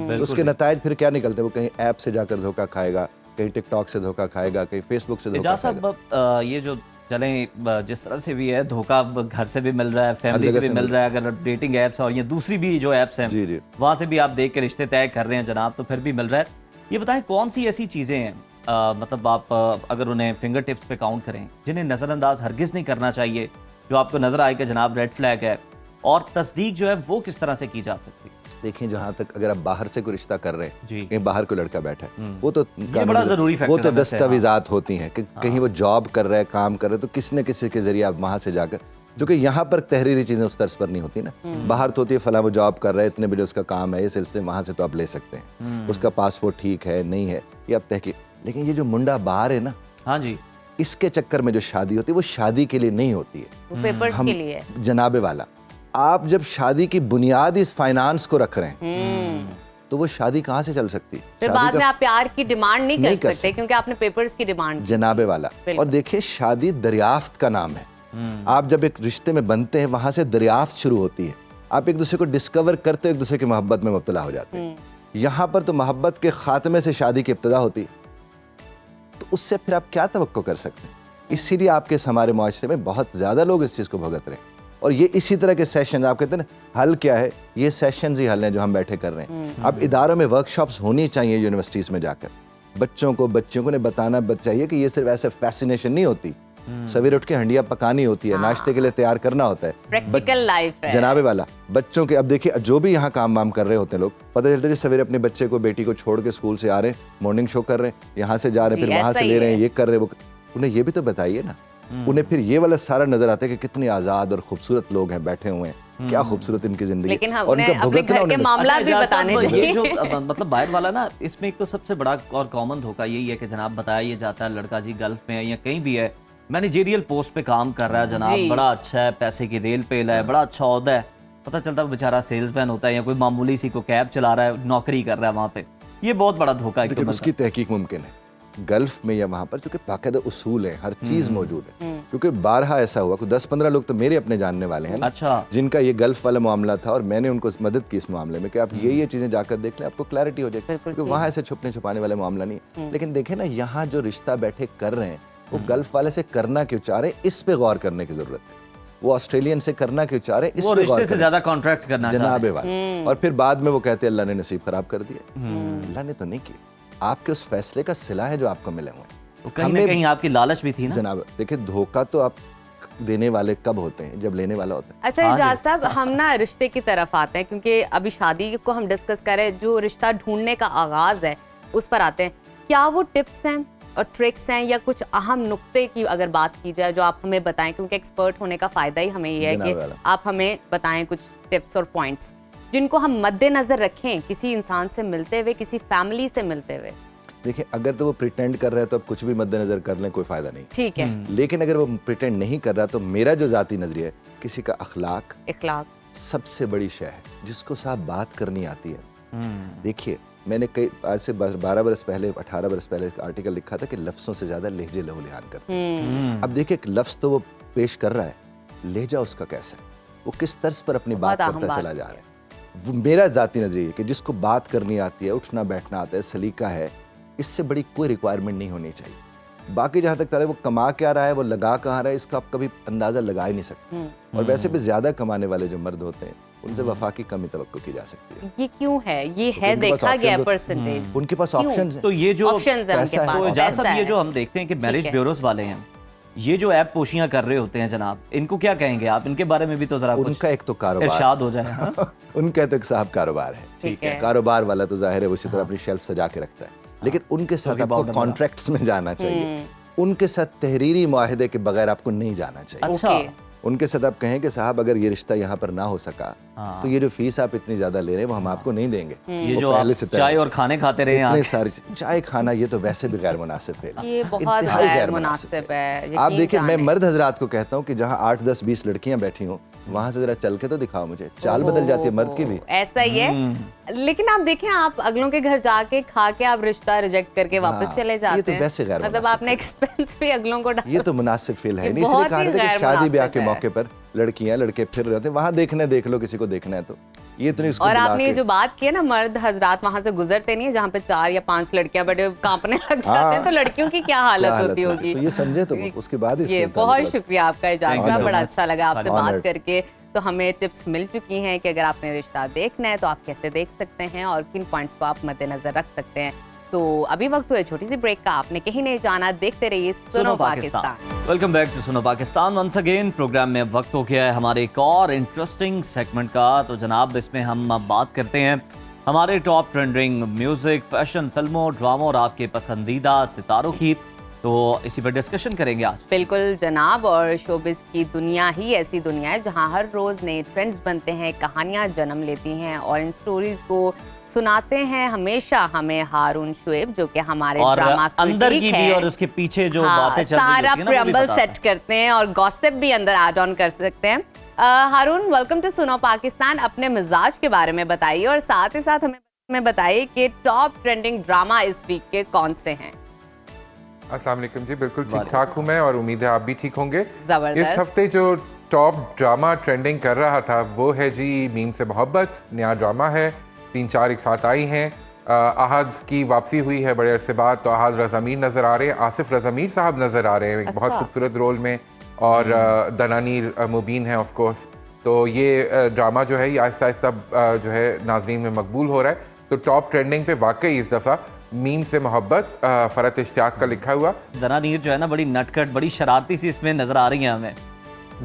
तो उसके नतायज फिर क्या निकलते हैं? वो कहीं ऐप से जाकर धोखा खाएगा, कहीं टिकटॉक से धोखा खाएगा, कहीं फेसबुक से धोखा एजाज खाएगा। साहब, ये जो चलें जिस तरह से भी है, धोखा अब घर से भी मिल रहा है, फैमिली से भी मिल रहा है, अगर डेटिंग ऐप्स और ये दूसरी भी जो ऐप्स हैं जी जी। वहाँ से भी आप देख के रिश्ते तय कर रहे हैं जनाब, तो फिर भी मिल रहा है। ये बताएं कौन सी ऐसी चीज़ें हैं, मतलब आप अगर उन्हें फिंगर टिप्स पे काउंट करें, जिन्हें नज़रअंदाज हरगिज़ नहीं करना चाहिए, जो आपको नज़र आए कि जनाब रेड फ्लैग है, और तस्दीक जो है वो किस तरह से की जा सकती है? देखिए, जहाँ तक अगर आप बाहर से कोई रिश्ता कर रहे हैं, जी। कहीं बाहर कोई लड़का बैठा है, वो तो बड़ा ज़रूरी फैक्टर वो तो है वैसे, दस्तावेजात होती हैं कि कहीं वो जॉब कर रहा है, काम कर रहा है, तो किसी न किसी के जरिए आप वहाँ से जाकर جو کہ یہاں پر تحریری چیزیں اس طرز پر نہیں ہوتی نا. باہر تو ہوتی ہے فلاں وہ جاب کر رہا ہے, اتنے بجے اس کا کام ہے, یہ سلسلے وہاں سے تو آپ لے سکتے ہیں, اس کا پاسپورٹ ٹھیک ہے نہیں ہے, یہ آپ تحقیق. لیکن یہ جو منڈا باہر ہے نا, ہاں جی, اس کے چکر میں جو شادی ہوتی ہے وہ شادی کے لیے نہیں ہوتی ہے, وہ پیپرز کے لیے. جناب والا, آپ جب شادی کی بنیاد اس فائنانس کو رکھ رہے ہیں تو وہ شادی کہاں سے چل سکتی ہے؟ پھر بعد میں آپ پیار کی ڈیمانڈ نہیں کر سکتے کیونکہ آپ نے پیپرز کی ڈیمانڈ. جناب والا. اور دیکھیں شادی دریافت کا نام ہے. آپ جب ایک رشتے میں بنتے ہیں وہاں سے دریافت شروع ہوتی ہے, آپ ایک دوسرے کو ڈسکور کرتے ہو, ایک دوسرے کی محبت میں مبتلا ہو جاتے ہیں. یہاں پر تو محبت کے خاتمے سے شادی کی ابتدا ہوتی ہے, تو اس سے پھر آپ کیا توقع کر سکتے ہیں؟ اسی لیے آپ کے ہمارے معاشرے میں بہت زیادہ لوگ اس چیز کو بھگت رہے ہیں. اور یہ اسی طرح کے سیشن آپ کہتے ہیں نا حل کیا ہے, یہ سیشنز ہی حل ہیں جو ہم بیٹھے کر رہے ہیں. اب اداروں میں ورکشاپس ہونی چاہیے یونیورسٹیز میں جا کر, بچوں کو نے بتانا چاہیے کہ یہ صرف ایسے فیسینیشن نہیں ہوتی, سویرے اٹھ کے ہنڈیا پکانی ہوتی ہے, ناشتے کے لیے تیار کرنا ہوتا ہے, پریکٹیکل لائف ہے جناب والا. بچوں کے اب دیکھیے جو بھی یہاں کام وام کر رہے ہوتے ہیں لوگ, پتہ چلتا ہے سویرے اپنے بچے کو بیٹی کو چھوڑ کے اسکول سے آ رہے ہیں, مارننگ شو کر رہے ہیں, یہاں سے جا رہے ہیں, پھر وہاں سے لے رہے ہیں, یہ کر رہے ہیں, انہیں یہ بھی تو بتائیے نا. انہیں پھر یہ والا سارا نظر آتا ہے کہ کتنے آزاد اور خوبصورت لوگ ہیں بیٹھے ہوئے ہیں, کیا خوبصورت ان کی زندگی. لیکن ہم نے اپنے گھر کے معاملات بھی بتانے چاہیے. یہ جو مطلب باہر والا نا, اس میں ایک تو سب سے بڑا اور کامن دھوکہ یہی ہے کہ جناب بتایا یہ جاتا ہے لڑکا جی گلف میں ہے یا کہیں بھی ہے, مینیجریل پوسٹ پہ کام کر رہا ہے جناب, بڑا اچھا ہے, پیسے کی ریل پہ ہے, بڑا اچھا عہدہ ہے, پتہ چلتا ہے وہ بیچارہ سیلز مین ہوتا ہے یا کوئی معمولی سی کو کیب چلا رہا ہے, نوکری کر رہا ہے وہاں پہ. یہ بہت بڑا دھوکہ ہے. لیکن اس کی تحقیق ممکن ہے گلف میں یا وہاں پر, کیونکہ باقاعدہ اصول ہیں, ہر چیز موجود ہے. کیونکہ بارہا ایسا ہوا, کوئی 10-15 لوگ تو میرے اپنے جاننے والے ہیں اچھا جن کا یہ گلف والا معاملہ تھا, اور میں نے ان کو مدد کی اس معاملے میں کہ آپ یہ چیزیں جا کر دیکھ لیں, آپ کو کلیئرٹی ہو جائے گی. کیونکہ وہاں ایسے چھپنے چھپانے والے معاملہ نہیں. لیکن دیکھیں نا یہاں جو رشتہ بیٹھے کر رہے ہیں وہ گلف والے سے کرنا کیوں چاہ رہے ہیں, اس پہ غور کرنے کی ضرورت ہے. وہ آسٹریلین سے کرنا کیوں چاہ رہے ہیں, اس پہ غور سے زیادہ کانٹریکٹ کرنا جناب والا. اور پھر بعد میں وہ کہتے ہیں اللہ نے نصیب خراب کر دیا. اللہ نے تو نہیں کیا, آپ کے اس فیصلے کا صلہ ہے جو آپ کو ملے ہوئے ہیں. کہیں نہ کہیں آپ کی لالچ بھی تھی نا جناب. دیکھیں دھوکہ تو آپ دینے والے کب ہوتے ہیں, جب لینے والا ہوتا ہے. اچھا اعجاز صاحب, ہم نا رشتے کی طرف آتے ہیں کیونکہ ابھی شادی کو ہم ڈسکس کر رہے ہیں, جو رشتہ ڈھونڈنے کا آغاز ہے اس پر آتے ہیں. کیا وہ ٹپس ہیں اور ٹرکس ہیں یا کچھ اہم نقطے کی اگر بات کی جائے جو آپ ہمیں بتائیں, کیونکہ ایکسپرٹ ہونے کا فائدہ ہی ہمیں یہ ہے کہ آپ ہمیں بتائیں کچھ ٹپس اور پوائنٹس جن کو ہم مد نظر رکھیں کسی انسان سے ملتے ہوئے, کسی فیملی سے ملتے ہوئے. دیکھیں اگر تو وہ پریٹینڈ کر رہا ہے تو اب کچھ بھی مد نظر کر لیں, کوئی فائدہ نہیں. ٹھیک ہے. لیکن اگر وہ پریٹینڈ نہیں کر رہا تو میرا جو ذاتی نظریہ ہے, کسی کا اخلاق سب سے بڑی شے ہے جس کو صاحب بات کرنی آتی ہے. دیکھیے میں نے آج سے 12 برس پہلے 18 برس پہلے ایک آرٹیکل لکھا تھا کہ لفظوں سے زیادہ لہجے لہو لحان کرتے ہیں. اب دیکھیں ایک لفظ تو وہ پیش کر رہا ہے, لہجہ اس کا کیسا ہے, وہ کس طرز پر اپنی بات کرتا چلا جا رہا ہے. وہ میرا ذاتی نظریہ ہے کہ جس کو بات کرنی آتی ہے, اٹھنا بیٹھنا آتا ہے, سلیقہ ہے, اس سے بڑی کوئی ریکوائرمنٹ نہیں ہونی چاہیے. باقی جہاں تک وہ کما کیا رہا ہے, وہ لگا کہاں رہا ہے, اس کا آپ کبھی اندازہ لگا ہی نہیں سکتے. اور ویسے بھی زیادہ کمانے والے جو مرد ہوتے ہیں ان سے وفا کی کمی توقع کی جا سکتی ہے. یہ کیوں ہے؟ یہ ہے دیکھا گیا پرسنٹیج, ان کے پاس آپشنز ہیں. تو یہ جو اجازت یہ جو ہم دیکھتے ہیں کہ میرج بیوروز والے ہیں, یہ جو ایپ پوشیاں کر رہے ہوتے ہیں جناب, ان کو کیا کہیں گے آپ, ان کے بارے میں بھی تو ذرا ان کا ایک تو کاروبار ارشاد ہو جائے. ان کا تو ایک صاحب کاروبار ہے. ٹھیک ہے, کاروبار والا تو ظاہر ہے وہ اسی طرح اپنی شیلف سجا کے رکھتا ہے. لیکن ان کے ساتھ آپ کو کانٹریکٹس میں جانا چاہیے, ان کے ساتھ تحریری معاہدے کے بغیر آپ کو نہیں جانا چاہیے. اچھا ان کے ساتھ آپ کہیں کہ صاحب اگر یہ رشتہ یہاں پر نہ ہو سکا تو یہ جو فیس آپ اتنی زیادہ لے رہے ہیں وہ ہم آپ کو نہیں دیں گے. یہ جو چائے اور کھانے کھاتے رہے ہیں, اتنے ساری چائے کھانا, یہ تو ویسے بھی غیر مناسب ہے, یہ بہت غیر مناسب ہے. آپ دیکھیں میں مرد حضرات کو کہتا ہوں کہ جہاں 8 10 20 لڑکیاں بیٹھی ہوں وہاں سے ذرا چل کے تو دکھاؤ مجھے, چال بدل جاتی ہے مرد کی بھی. ایسا ہی ہے. لیکن آپ دیکھیں آپ اگلوں کے گھر جا کے کھا کے آپ رشتہ ریجیکٹ کر کے واپس چلے جاتے ہیں, یہ تو ویسے غیر مطلب آپ نے ایکسپینس بھی اگلوں کو ڈالا. یہ تو مناسب فیل ہے نہیں. اس لیے کہا رہے تھے کہ شادی بیاہ کے موقع پر لڑکیاں لڑکے پھر رہے ہوتے ہیں, وہاں دیکھنا دیکھ لو, کسی کو دیکھنا ہے تو یہ اتنی. اور آپ نے جو بات کی ہے نا, مرد حضرات وہاں سے گزرتے نہیں ہیں جہاں پہ 4 یا 5 لڑکیاں بیٹھے کانپنے لگ جاتے ہیں, تو لڑکیوں کی کیا حالت ہوتی ہوگی. تو یہ سمجھے تو اس کے بعد یہ بہت شکریہ آپ کا اجازت, بڑا اچھا لگا آپ سے بات کر کے. تو ہمیں ٹپس مل چکی ہیں کہ اگر آپ نے رشتہ دیکھنا ہے تو آپ کیسے دیکھ سکتے ہیں اور کن پوائنٹس کو آپ مد نظر رکھ سکتے ہیں. تو ابھی وقت ہوئے چھوٹی سی بریک کا, آپ نے کہیں نہیں جانا, دیکھتے رہیے سنو پاکستان. ویلکم بیک ٹو سنو پاکستان ونس اگین. پروگرام میں وقت ہو گیا ہے ہمارے ایک اور انٹرسٹنگ سیگمنٹ کا. تو جناب اس میں ہم بات کرتے ہیں ہمارے ٹاپ ٹرینڈنگ میوزک, فیشن, فلموں, ڈراموں اور آپ کے پسندیدہ ستاروں کی. तो इसी पर डिस्कशन करेंगे आज। बिल्कुल जनाब, और शोबिस की दुनिया ही ऐसी दुनिया है जहां हर रोज नए ट्रेंड्स बनते हैं, कहानियां जन्म लेती हैं और इन स्टोरीज को सुनाते हैं हमेशा हमें हारून शुएब, जो कि हमारे और ड्रामा अंदर की क्रिटिक भी हैं। और उसके पीछे जो हाँ, बातें चल रही सारा होती हैं ना, वो भी प्रेम्बल बताते सेट करते हैं और गॉसिप भी अंदर ऐड ऑन कर सकते हैं। हारून, वेलकम टू सुनो पाकिस्तान। अपने मिजाज के बारे में बताइए और साथ ही साथ हमें बताइए कि टॉप ट्रेंडिंग ड्रामा इस वीक के कौन से हैं। अस्सलाम वालेकुम जी, बिल्कुल ठीक ठाक हूँ मैं और उम्मीद है आप भी ठीक होंगे। जबरदस्त। इस हफ्ते जो टॉप ड्रामा ट्रेंडिंग कर रहा था वो है जी मीम से मोहब्बत। नया ड्रामा है, 3-4 एक साथ आई हैं। अहद की वापसी हुई है बड़े अरसे बाद, तो अहद रज़ा मीर नज़र आ रहे हैं, आसिफ रज़ा मीर साहब नज़र आ रहे हैं एक बहुत खूबसूरत रोल में, और दनानीर मुबीन है ऑफ कोर्स। तो ये ड्रामा जो है ये आहिस्ता आहिस्ता जो है नाज़रीन में मकबूल हो रहा है। तो टॉप ट्रेंडिंग पे वाकई इस दफ़ा मीम से मोहब्बत फ़रत इश्तियाक का लिखा हुआ। दनानीर जो है ना बड़ी नटखट, बड़ी शरारती सी इसमें नजर आ रही है हमें।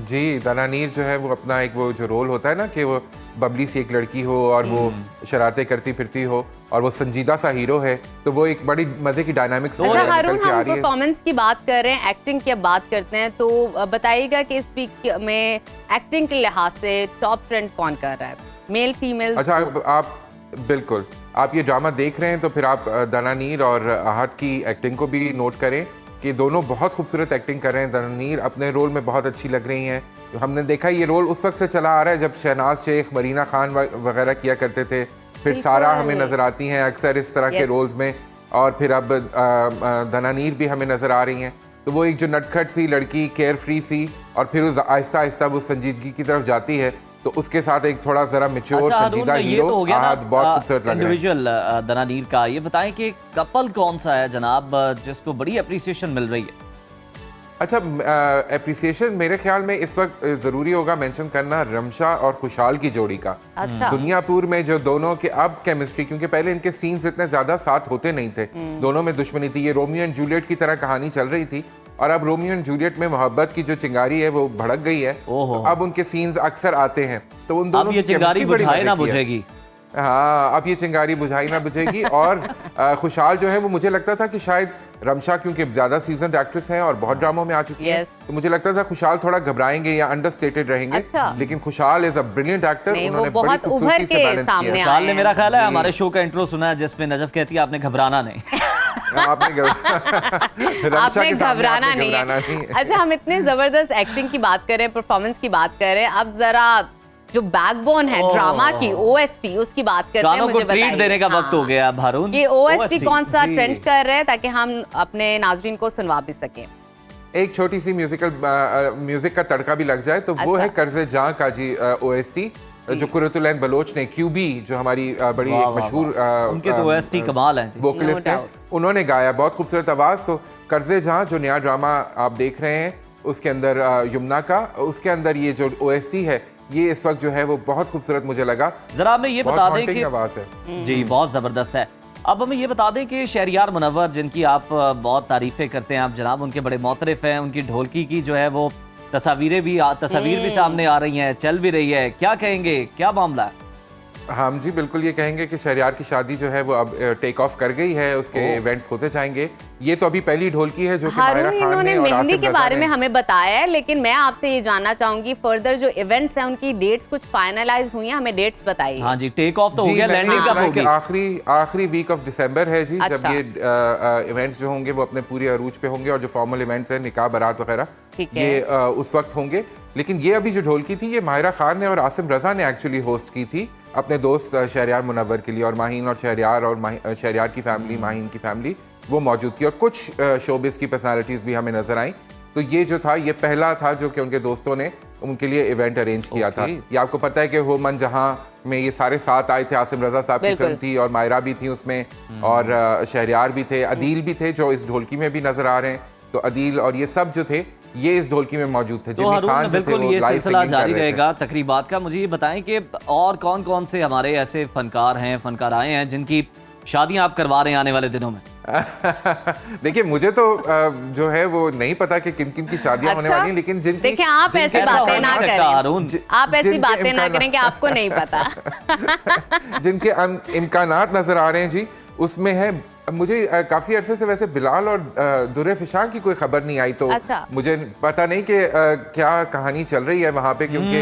जी, दनानीर जो है वो अपना एक वो जो रोल होता है ना कि वो बबली सी एक लड़की हो और वो शरारतें करती फिरती हो और वो संजीदा सा हीरो है, तो वो एक बड़ी मजे की डायनामिक्स अच्छा हारून, हम परफॉर्मेंस की बात कर रहे हैं, एक्टिंग की अब बात करते हैं, तो बताइएगा कि इस वीक में एक्टिंग के लिहाज से टॉप ट्रेंड कौन कर रहा है, मेल फीमेल? अच्छा, आप बिल्कुल आप ये ड्रामा देख रहे हैं तो फिर आप दनानीर और अहद की एक्टिंग को भी नोट करें कि दोनों बहुत खूबसूरत एक्टिंग कर रहे हैं। दनानीर अपने रोल में बहुत अच्छी लग रही हैं। हमने देखा ये रोल उस वक्त से चला आ रहा है जब शहनाज शेख, मरीना खान वगैरह किया करते थे, फिर सारा हमें नज़र आती हैं अक्सर इस तरह के रोल्स में, और फिर अब दनानीर भी हमें नज़र आ रही हैं। तो वो एक जो नटखट सी लड़की, केयर फ्री सी, और फिर उस आहिस्ता आहिस्ता वो संजीदगी की तरफ जाती है, तो उसके साथ एक थोड़ा जरा मैच्योर संजीदा हीरो अहद बहुत खूबसूरत लग रहा है। इंडिविजुअल दनानीर का ये बताएं कि कपल कौन सा है जनाब जिसको बड़ी अप्रिसिएशन मिल रही है? अच्छा, एप्रिसिएशन मेरे ख्याल में इस वक्त ज़रूरी होगा मेंशन करना रमशा और खुशहाल की जोड़ी का। अच्छा। दुनियापुर में जो दोनों के अब केमिस्ट्री, क्योंकि पहले इनके सीन्स इतने ज़्यादा साथ होते नहीं थे, दोनों में दुश्मनी थी, ये रोमियो एंड जूलियट की तरह कहानी चल रही थी, और अब रोमियो एंड जूलियट में मोहब्बत की जो चिंगारी है वो भड़क गई है। तो अब उनके सीन्स अक्सर आते हैं, तो उन दोनों अब ये चिंगारी बुझाई ना बुझेगी। हाँ, अब ये चिंगारी बुझाई ना बुझेगी। और खुशहाल जो है वो मुझे लगता था कि शायद रमशा क्योंकि ज्यादा सीजन एक्ट्रेस हैं और बहुत ड्रामों में आ चुकी है, तो मुझे लगता था खुशहाल थोड़ा घबराएंगे या अंडरस्टेटेड रहेंगे। लेकिन खुशहाल इज अ ब्रिलियंट एक्टर, उन्होंने बड़ी खूबसूरती से बैलेंस किया। खुशहाल ने मेरा ख्याल है हमारे शो का इंट्रो सुना है जिसमें नजफ कहती है आपने घबराना नहीं। आपने घबराना नहीं। अच्छा, हम इतने जबरदस्त एक्टिंग की बात कर रहे हैं, परफॉर्मेंस की बात कर रहे हैं, अब जरा जो बैकबोन है ड्रामा की ओएसटी उसकी बात करते हैं। मुझे बताइए, ट्रीट देने का वक्त हो गया हारून। ये ओएसटी कौन सा ट्रेंड कर रहे हैं ताकि हम अपने नाजरीन को सुनवा भी सकें? एक छोटी सी म्यूजिक का तड़का भी लग जाए तो वो है कर्ज़े जां का जी ओएसटी, जो कुरतुलैन बलोच ने, क्यूबी जो हमारी बड़ी मशहूर उनके तो ओएसटी कमाल हैं, वोकलिस्ट हैं, उन्होंने गाया, बहुत खूबसूरत आवाज़। तो कर्ज़े जां जो नया ड्रामा आप देख रहे हैं उसके अंदर यमुना का, उसके अंदर ये जो ओएसटी है ये इस वक्त जो है वो बहुत खूबसूरत मुझे लगा। जरा हमें ये बता दें कि आवाज़ है जी बहुत ज़बरदस्त है। अब हमें ये बता दें कि शहरियार मुनव्वर जिनकी आप बहुत तारीफ़ें करते हैं आप जनाब, उनके बड़े मोतरफ़ हैं, उनकी ढोलकी की जो है वो तस्वीर भी सामने आ रही हैं, चल भी रही है, क्या कहेंगे, क्या मामला है? हाँ जी, बिल्कुल ये कहेंगे कि शहरियार की शादी जो है वो अब टेक ऑफ कर गई है, उसके इवेंट्स होते जाएंगे। ये तो अभी पहली ढोलकी है जो कि माहिरा खान ने और मेहंदी के बारे में हमें बताया है, लेकिन मैं आपसे ये जानना चाहूंगी फर्दर जो इवेंट्स हैं उनकी डेट्स कुछ फाइनलाइज हुई हैं, हमें डेट्स बताइए। हाँ जी, टेक ऑफ तो हो गया, लैंडिंग कब होगी? आखिरी वीक ऑफ दिसंबर है जी, जब ये इवेंट्स जो होंगे वो अपने पूरे अरूज पे होंगे, और जो फॉर्मल इवेंट्स हैं निकाह बारात वगैरह ये उस वक्त होंगे। लेकिन ये अभी जो ढोलकी थी ये माहिरा खान ने और आसिम रजा ने एक्चुअली होस्ट की थी अपने दोस्त शहरियार मुनव्वर के लिए, और माहीन और शहरियार की फैमिली, माहीन की फैमिली वो मौजूद थी, और कुछ शोबिस की पर्सनालिटीज़ भी हमें नजर आई। तो ये जो था ये पहला था जो कि उनके दोस्तों ने उनके लिए इवेंट अरेंज किया था। ये आपको पता है कि हो मन जहां में ये सारे साथ आए थे, आसिम रजा साहब की फिल्म थी और मायरा भी थी उसमें, और शहरियार भी थे, अदील भी थे जो इस ढोलकी में भी नजर आ रहे हैं। तो अदील और ये सब जो थे ये इस ढोलकी में मौजूद थे। तो हारून बिल्कुल ये सिलसिला जारी रहेगा तकरीबात का। मुझे ये बताएं कि और कौन कौन से हमारे ऐसे फनकार आए हैं जिनकी शादियां आप करवा रहे हैं आने वाले दिनों में? देखिए, मुझे तो जो है वो नहीं पता कि किन किन की शादियां होने वाली हैं, लेकिन जिनकी आप ऐसी बातें ना करें, आप ऐसी बातें ना करें कि आपको नहीं पता। जिनके इम्कानात नजर आ रहे हैं जी, उसमें है। मुझे काफी अरसे से वैसे बिलाल और दुर्रे फिशां की कोई खबर नहीं आई, तो मुझे पता नहीं कि क्या कहानी चल रही है वहां पे, क्योंकि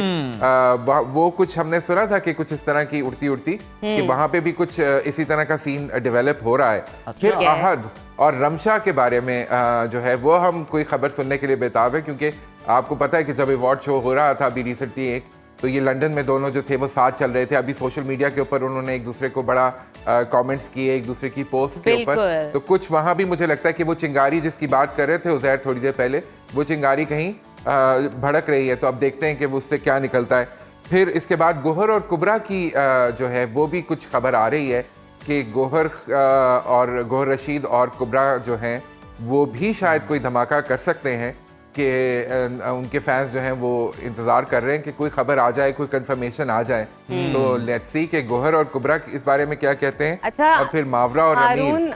वो कुछ हमने सुना था कि कुछ इस तरह की उड़ती कि वहां पे भी कुछ इसी तरह का सीन डेवलप हो रहा है। फिर अहद और रमशा के बारे में जो है वो हम कोई खबर सुनने के लिए बेताब है, क्योंकि आपको पता है कि जब अवार्ड शो हो रहा था अभी रिसेंटली एक, तो ये लंदन में दोनों जो थे वो साथ चल रहे थे। अभी सोशल मीडिया के ऊपर उन्होंने एक दूसरे को बड़ा कमेंट्स किए एक दूसरे की पोस्ट के ऊपर, तो कुछ वहां भी मुझे लगता है कि वो चिंगारी जिसकी बात कर रहे थे उज़ैर थोड़ी देर पहले, वो चिंगारी कहीं भड़क रही है। तो अब देखते हैं कि वो उससे क्या निकलता है। फिर इसके बाद गोहर और कुबरा की जो है वो भी कुछ खबर आ रही है कि गोहर रशीद और कुबरा जो हैं वो भी शायद कोई धमाका कर सकते हैं, कि उनके फैंस जो हैं वो इंतजार कर रहे हैं कि कोई खबर आ जाए, कोई कंफर्मेशन आ जाए। तो लेट्स सी कि गोहर और कुबरा इस बारे में क्या कहते हैं। अच्छा, और फिर मावरा और हारून,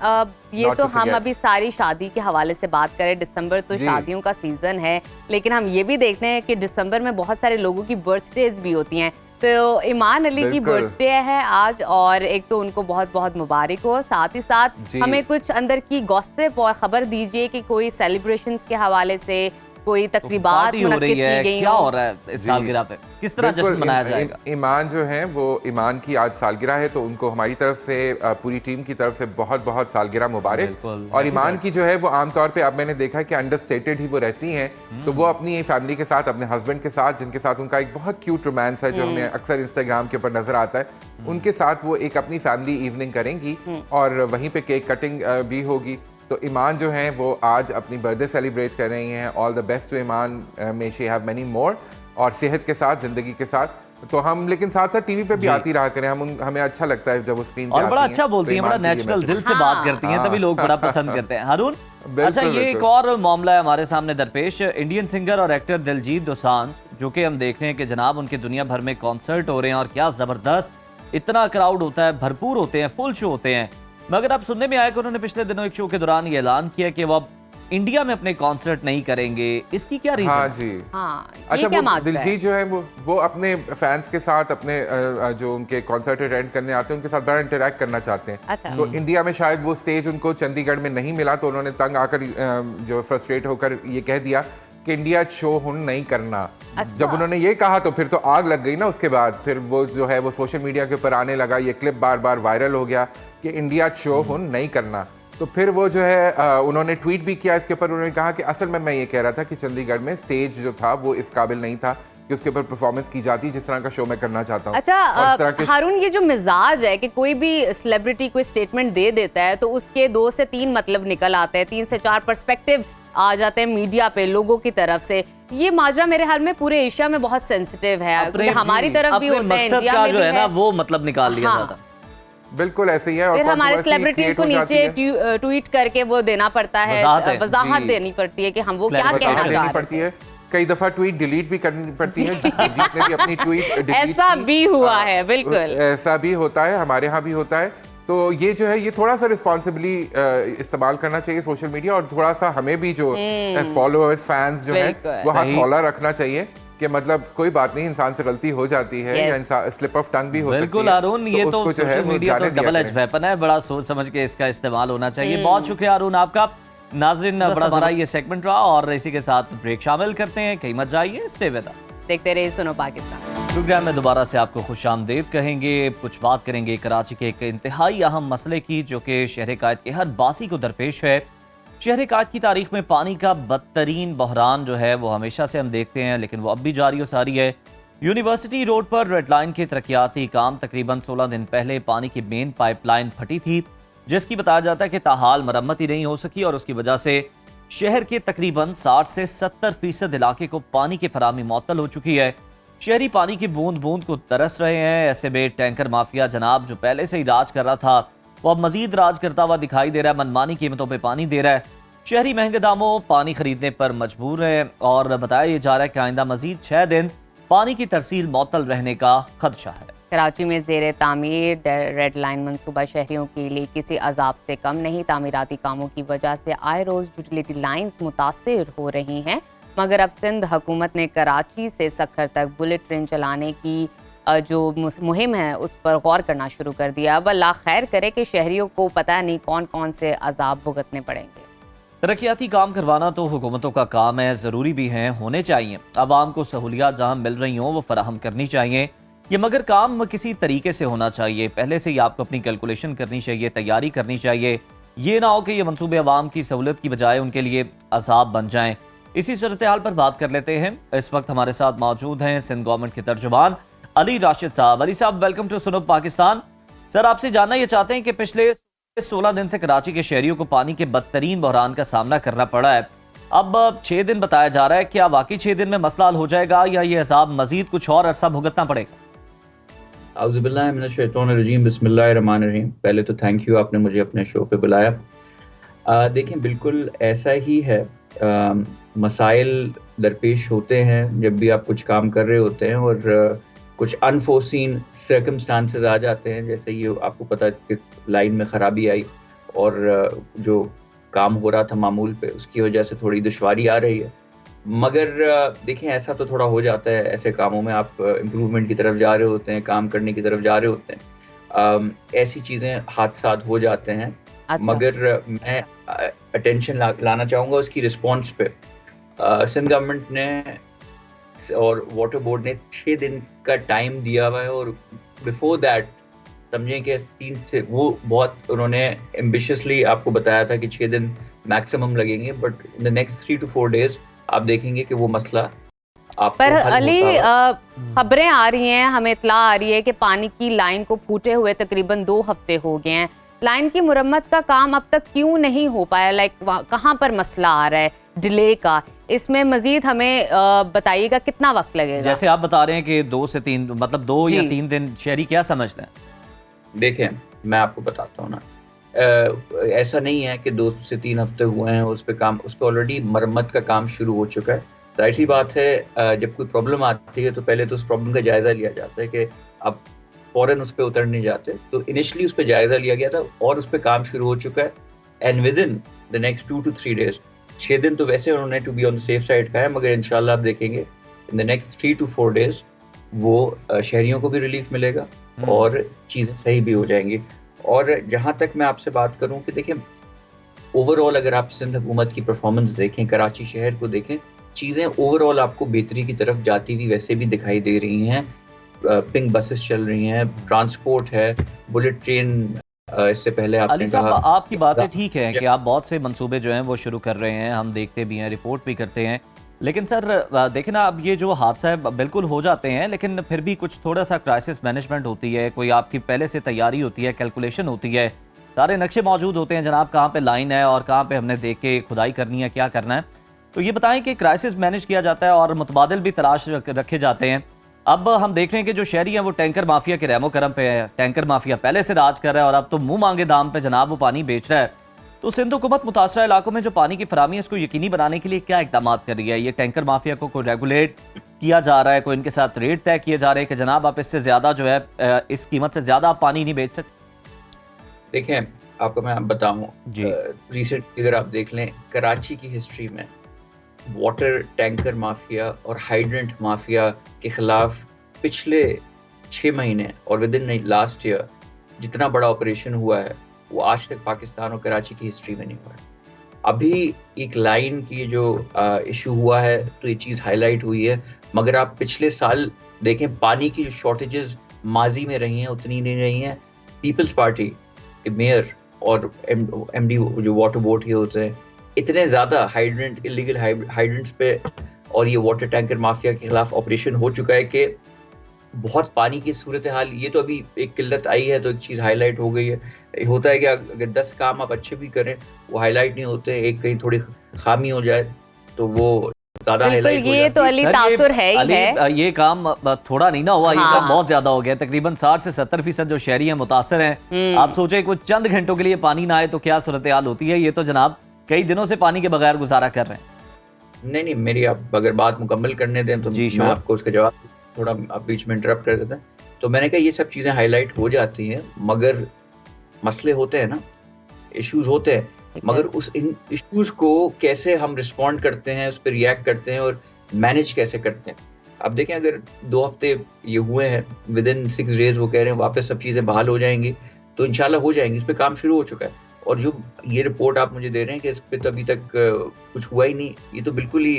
ये तो हम अभी सारी शादी के हवाले से बात करें, दिसंबर तो शादियों का सीजन है, लेकिन हम ये भी देखते हैं कि दिसंबर में बहुत सारे लोगों की बर्थडेज भी होती हैं। तो ईमान अली की बर्थडे है आज, और एक तो उनको बहुत बहुत मुबारक हो, साथ ही साथ हमें कुछ अंदर की गॉसिप और खबर दीजिए कि कोई सेलिब्रेशंस के हवाले से कोई तकरीबात हो रही है, क्या हो रहा है इस सालगिरह पे, किस तरह जश्न मनाया जाएगा? ईमान जो है वो, ईमान की आज सालगिरह है, तो उनको हमारी तरफ से पूरी टीम की तरफ से बहुत बहुत सालगिरह मुबारक। और ईमान की जो है वो आमतौर पे अब मैंने देखा है कि अंडरस्टेटेड ही वो रहती हैं, तो वो अपनी फैमिली के साथ, अपने हस्बैंड के साथ, जिनके साथ उनका एक बहुत क्यूट रोमांस है जो हमें अक्सर इंस्टाग्राम के ऊपर नजर आता है, उनके साथ वो एक अपनी फैमिली इवनिंग करेंगी और वहीं पे केक कटिंग भी होगी। तो ईमान जो हैं वो आज अपनी बर्थडे सेलिब्रेट कर रही हैं। All the best to Iman, may she have many more, और सेहत के साथ, जिंदगी के साथ। तो हम लेकिन साथ साथ टीवी पे भी आती रहा करें, हमें अच्छा लगता है जब वो स्क्रीन पे और बड़ा अच्छा बोलती हैं, बड़ा नेचुरल दिल से बात करती हैं, तभी लोग बड़ा पसंद करते हैं। हारून, अच्छा ये एक और मामला है हमारे सामने दरपेश, इंडियन सिंगर और एक्टर दिलजीत दोसांझ, जो कि हम देख रहे हैं कि जनाब उनके दुनिया भर में कॉन्सर्ट हो रहे हैं और क्या जबरदस्त इतना क्राउड होता है, भरपूर होते हैं, फुल शो होते हैं। मगर अब सुनने में आया कि उन्होंने पिछले दिनों एक शो के दौरान ये ऐलान किया कि वो अब इंडिया में अपने कॉन्सर्ट नहीं करेंगे। इसकी क्या रीजन? हाँ जी, अच्छा, वो दिलजीत जो है वो अपने फैंस के साथ, अपने जो उनके कॉन्सर्ट अटेंड करने आते हैं उनके साथ बड़ा इंटरेक्ट करना चाहते हैं। अच्छा। तो इंडिया में शायद वो स्टेज उनको चंडीगढ़ में नहीं मिला, तो उन्होंने तंग आकर जो फ्रस्ट्रेट होकर ये कह दिया कि इंडिया शो हुन नहीं करना। अच्छा। जब उन्होंने ये कहा तो फिर तो आग लग गई ना। उसके बाद फिर वो जो है वो सोशल मीडिया के ऊपर आने लगा, ये क्लिप बार बार वायरल हो गया कि इंडिया शो हुन नहीं करना। तो फिर वो जो है उन्होंने ट्वीट भी किया इसके ऊपर। उन्होंने कहा कि असल में मैं ये कह रहा था कि चंडीगढ़ में स्टेज जो था वो इस काबिल नहीं था कि उसके ऊपर परफॉर्मेंस की जाती जिस तरह का शो मैं करना चाहता हूँ। अच्छा हारून, ये जो मिजाज है कि कोई भी सेलिब्रिटी कोई स्टेटमेंट दे देता है तो उसके 2 से 3 मतलब निकल आते हैं, 3 से 4 पर्सपेक्टिव आ जाते हैं मीडिया पे लोगों की तरफ से। ये माजरा मेरे हाल में पूरे एशिया में बहुत सेंसिटिव है, हमारी तरफ भी होता है, इंडिया में भी है, वो मतलब निकाल लिया जाता। बिल्कुल ऐसे ही है। फिर हमारे सेलिब्रिटीज को नीचे ट्वीट करके वो देना पड़ता है, वजाहत देनी पड़ती है कि हम वो क्या कहना चाह रहे हैं। कई दफा ट्वीट डिलीट भी करनी पड़ती है। जीत ने भी अपनी ट्वीट डिलीट ऐसा भी हुआ है, बिल्कुल ऐसा भी होता है, हमारे यहाँ भी होता है। तो ये जो है ये थोड़ा सा रिस्पॉन्सिबली इस्तेमाल करना चाहिए सोशल मीडिया, और थोड़ा सा हमें भी जो फॉलोअर्स फैंस जो है वो हाथ हौला रखना चाहिए कि मतलब कोई बात नहीं, इंसान से गलती हो जाती है या इंसान स्लिप ऑफ टंग भी हो सकती है। बिल्कुल हारून, ये तो सोशल मीडिया तो डबल एज वेपन है, बड़ा सोच समझ के इसका इस्तेमाल होना चाहिए। बहुत शुक्रिया हारून आपका। नाज़रीन, बड़ा हमारा ये सेगमेंट रहा और इसी के साथ ब्रेक शामिल करते हैं। कहीं मत जाइए, स्टे विद अस, देखते रहिए सुनो पाकिस्तान। प्रोग्राम में दोबारा से आपको खुशामदीद कहेंगे। कुछ बात करेंगे कराची के एक इंतहाई अहम मसले की जो कि शहर कायद के हर बासी को दरपेश है। शहर कायद की तारीख में पानी का बदतरीन बहरान जो है वो हमेशा से हम देखते हैं, लेकिन वो अब भी जारी और सारी है। यूनिवर्सिटी रोड पर रेड लाइन के तरक्याती काम तकरीबन 16 दिन पहले पानी की मेन पाइपलाइन फटी थी, जिसकी बताया जाता है कि ताहाल मरम्मत ही नहीं हो सकी और उसकी वजह से शहर के तकरीबन 60 से 70% इलाके को पानी की फराहमी मुअत्तल हो चुकी है। शहरी पानी की बूंद बूंद को तरस रहे हैं। ऐसे में टैंकर माफिया जनाब जो पहले से ही राज कर रहा था वो अब मजीद राज करता हुआ दिखाई दे रहा है, मनमानी कीमतों पे पानी दे रहा है। शहरी महंगे दामों पानी खरीदने पर मजबूर है और बताया ये जा रहा है कि आइंदा मजीद 6 दिन पानी की तरसील मुअत्तल रहने का खदशा है। कराची में जेर तामीर रेड लाइन मंसूबा शहरियों के लिए किसी अजाब से कम नहीं। तामीराती कामों की वजह से आए रोज यूटिलिटी लाइंस मुतासिर हो रही हैं, मगर अब सिंध हुकूमत ने कराची से सखर तक बुलेट ट्रेन चलाने की جو مہم ہے اس پر غور کرنا شروع کر دیا. اب اللہ خیر کرے کہ شہریوں کو پتہ نہیں کون کون سے عذاب بھگتنے پڑیں گے. ترقیاتی کام کروانا تو حکومتوں کا کام ہے، ضروری بھی ہیں، ہونے چاہیے. عوام کو سہولیات جہاں مل رہی ہوں وہ فراہم کرنی چاہیے. یہ مگر کام کسی طریقے سے ہونا چاہیے. پہلے سے ہی آپ کو اپنی کیلکولیشن کرنی چاہیے، تیاری کرنی چاہیے. یہ نہ ہو کہ یہ منصوبے عوام کی سہولت کی بجائے ان کے لیے عذاب بن جائیں. اسی صورتحال پر بات کر لیتے ہیں. اس وقت ہمارے ساتھ موجود ہیں سندھ گورنمنٹ کے ترجمان علی راشد صاحب. علی صاحب، ویلکم ٹو سنو پاکستان. سر، آپ سے جاننا یہ چاہتے ہیں کہ پچھلے 16 دن سے کراچی کے شہریوں کو پانی کے بدترین بحران کا سامنا کرنا پڑا ہے. اب 6 دن بتایا جا رہا ہے. کیا واقعی 6 دن میں مسئلہ حل ہو جائے گا یا یہ عذاب مزید کچھ اور عرصہ بھگتنا پڑے گا؟ اعوذ باللہ من الشیطان الرجیم، بسم اللہ الرحمن الرحیم. پہلے تو تھینک یو، آپ نے مجھے اپنے شو پہ بلایا. دیکھیں، بالکل ایسا ہی ہے. مسائل درپیش ہوتے ہیں جب بھی آپ کچھ کام کر رہے ہوتے ہیں اور کچھ انفورسین سرکمسٹانسز آ جاتے ہیں. جیسے یہ آپ کو پتہ کہ لائن میں خرابی آئی اور جو کام ہو رہا تھا معمول پہ، اس کی وجہ سے تھوڑی دشواری آ رہی ہے. مگر دیکھیں، ایسا تو تھوڑا ہو جاتا ہے. ایسے کاموں میں آپ امپروومنٹ کی طرف جا رہے ہوتے ہیں، کام کرنے کی طرف جا رہے ہوتے ہیں، ایسی چیزیں حادثات ہو جاتے ہیں. مگر میں اٹینشن لانا چاہوں گا اس کی رسپانس پہ. سندھ گورنمنٹ نے اور واٹر بورڈ نے 6 دن کا ٹائم دیا ہوا ہے، اور بیفور دیٹ سمجھیں کہ 3 سے وہ بہت انہوں نے ایمبیشیسلی آپ کو بتایا تھا کہ 6 دن میکسیمم لگیں گے. But in the next 3 to 4 days آپ دیکھیں گے کہ وہ مسئلہ آپ پر علی خبریں آ رہی ہیں، ہمیں اطلاع آ رہی ہے کہ پانی کی لائن کو پھوٹے ہوئے تقریباً 2 ہفتے ہو گئے ہیں. لائن کی مرمت کا کام اب تک کیوں نہیں ہو پایا؟ لائک کہاں پر مسئلہ آ رہا ہے ڈیلے کا؟ اس میں مزید ہمیں بتائیے گا کتنا وقت لگے گا؟ جیسے آپ بتا رہے ہیں کہ 2 سے 3 مطلب 2 یا 3 دن، شہری کیا سمجھتے ہیں؟ دیکھیں، میں آپ کو بتاتا ہوں نا، ایسا نہیں ہے کہ 2 سے 3 ہفتے ہوئے ہیں اس پہ کام. اس پہ آلریڈی مرمت کا کام شروع ہو چکا ہے. ظاہر سی بات ہے، جب کوئی پرابلم آتی ہے تو پہلے تو اس پرابلم کا جائزہ لیا جاتا ہے کہ اب فوراً اس پہ اتر نہیں جاتے. تو انیشلی اس پہ جائزہ لیا گیا تھا اور اس پہ کام شروع ہو چکا ہے. And with in the next 2 to 3 days، 6 دن تو ویسے انہوں نے to be on safe side کا ہے، مگر انشاءاللہ آپ دیکھیں گے in the next 3 to 4 days وہ شہریوں کو بھی ریلیف ملے گا اور چیزیں صحیح بھی ہو جائیں گی. اور جہاں تک میں آپ سے بات کروں کہ دیکھیں، اوور آل اگر آپ سندھ حکومت کی پرفارمنس دیکھیں، کراچی شہر کو دیکھیں، چیزیں اوور آل آپ کو بہتری کی طرف جاتی ہوئی ویسے بھی دکھائی دے رہی ہیں. پنک بسز چل رہی ہیں، ٹرانسپورٹ ہے، بلٹ ٹرین. اس سے پہلے آپ علی صاحب، آپ کی باتیں ٹھیک ہیں کہ آپ بہت سے منصوبے جو ہیں وہ شروع کر رہے ہیں، ہم دیکھتے بھی ہیں، رپورٹ بھی کرتے ہیں. لیکن سر دیکھیں نا، اب یہ جو حادثہ ہے بالکل ہو جاتے ہیں، لیکن پھر بھی کچھ تھوڑا سا کرائسس مینجمنٹ ہوتی ہے، کوئی آپ کی پہلے سے تیاری ہوتی ہے، کیلکولیشن ہوتی ہے، سارے نقشے موجود ہوتے ہیں جناب، کہاں پہ لائن ہے اور کہاں پہ ہم نے دیکھ کے کھدائی کرنی ہے، کیا کرنا ہے. تو یہ بتائیں کہ کرائسس مینج کیا جاتا ہے اور متبادل بھی تلاش رکھے جاتے ہیں. اب ہم دیکھ رہے ہیں کہ جو شہری ہیں وہ ٹینکر مافیا کے رحم و کرم پہ ہے. ٹینکر مافیا پہلے سے راج کر رہا ہے اور اب تو منہ مانگے دام پہ جناب وہ پانی بیچ رہا ہے. تو سندھ حکومت متاثرہ علاقوں میں جو پانی کی فراہمی ہے اس کو یقینی بنانے کے لیے کیا اقدامات کر رہی ہے؟ یہ ٹینکر مافیا کو کوئی ریگولیٹ کیا جا رہا ہے، کوئی ان کے ساتھ ریٹ طے کیے جا رہے ہیں کہ جناب آپ اس سے زیادہ جو ہے اس قیمت سے زیادہ آپ پانی نہیں بیچ سکتے؟ دیکھیں، آپ کو میں بتاؤں جی، ریسنٹ اگر آپ دیکھ لیں کراچی کی ہسٹری میں واٹر ٹینکر مافیا اور ہائیڈرنٹ مافیا کے خلاف پچھلے 6 مہینے اور ود ان لاسٹ ایئر جتنا بڑا آپریشن ہوا ہے وہ آج تک پاکستان اور کراچی کی ہسٹری میں نہیں ہوا ہے. ابھی ایک لائن کی جو ایشو ہوا ہے تو یہ چیز ہائی لائٹ ہوئی ہے، مگر آپ پچھلے سال دیکھیں پانی کی جو شارٹیجز ماضی میں رہی ہیں اتنی نہیں رہی ہیں. پیپلز پارٹی کے میئر اور ایم ڈی جو واٹر بورڈ کے ہوتے ہیں اتنے زیادہ ہائیڈرنٹ انلیگل ہائیڈرنٹس پہ اور یہ واٹر ٹینکر مافیا کے خلاف آپریشن ہو چکا ہے کہ بہت پانی کی صورتحال. یہ تو ابھی ایک قلت آئی ہے تو ایک چیز ہائی لائٹ ہو گئی ہے. ہوتا ہے کہ اگر 10 کام آپ اچھے بھی کریں وہ ہائی لائٹ نہیں ہوتے، ایک کہیں تھوڑی خامی ہو جائے تو وہ زیادہ ہائی لائٹ ہو جاتی ہے. یہ تو علی تاثر ہے ہی ہے. یہ کام تھوڑا نہیں نہ ہوا، یہ کام بہت زیادہ ہو گیا. تقریباً 60 سے 70% جو شہری ہیں متاثر ہیں. آپ سوچیں کوئی چند گھنٹوں کے لیے پانی نہ آئے تو کیا صورتحال ہوتی ہے. یہ تو جناب کئی دنوں سے پانی کے بغیر گزارا کر رہے ہیں. نہیں، میری آپ اگر بات مکمل کرنے دیں تو میں آپ کو اس کا جواب تھوڑا آپ بیچ میں انٹرپٹ کر دیتے ہیں. تو میں نے کہا یہ سب چیزیں ہائی لائٹ ہو جاتی ہیں، مگر مسئلے ہوتے ہیں نا، ایشوز ہوتے ہیں، مگر اس ان ایشوز کو کیسے ہم رسپونڈ کرتے ہیں، اس پہ ریئیکٹ کرتے ہیں اور مینج کیسے کرتے ہیں. अब देखें अगर 2 हफ्ते ये हुए हैं, विद इन 6 days वो कह रहे हैं वापस सब चीज़ें बहाल हो जाएंगी, तो इंशाल्लाह हो जाएंगी। इस पे काम शुरू हो चुका है, और जो ये रिपोर्ट आप मुझे दे रहे हैं कि इस पे तो अभी तक कुछ हुआ ही नहीं, ये तो बिल्कुल ही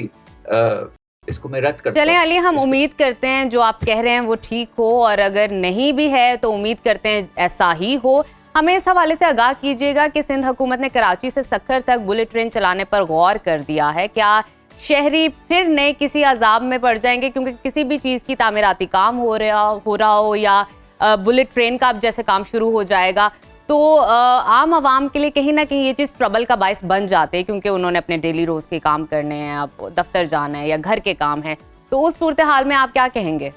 इसको मैं रद्द करता हूं। चलें अली, हम उम्मीद करते हैं जो आप कह रहे हैं वो ठीक हो, और अगर नहीं भी है तो उम्मीद करते हैं ऐसा ही हो। हमें इस हवाले से आगाह कीजिएगा कि सिंध हुकूमत ने कराची से सक्खर तक बुलेट ट्रेन चलाने पर गौर कर दिया है। क्या शहरी फिर नए किसी अजाब में पड़ जाएंगे क्योंकि किसी भी चीज़ की तामीराती काम हो रहा हो या बुलेट ट्रेन का अब जैसे काम शुरू हो जाएगा, तो आम आवाम के लिए कहीं ना कहीं ये चीज़ ट्रबल का बायस बन जाते हैं, क्योंकि उन्होंने अपने डेली रोज़ के काम करने हैं, अब दफ्तर जाना है या घर के काम हैं। तो उस सूरत हाल में आप क्या कहेंगे?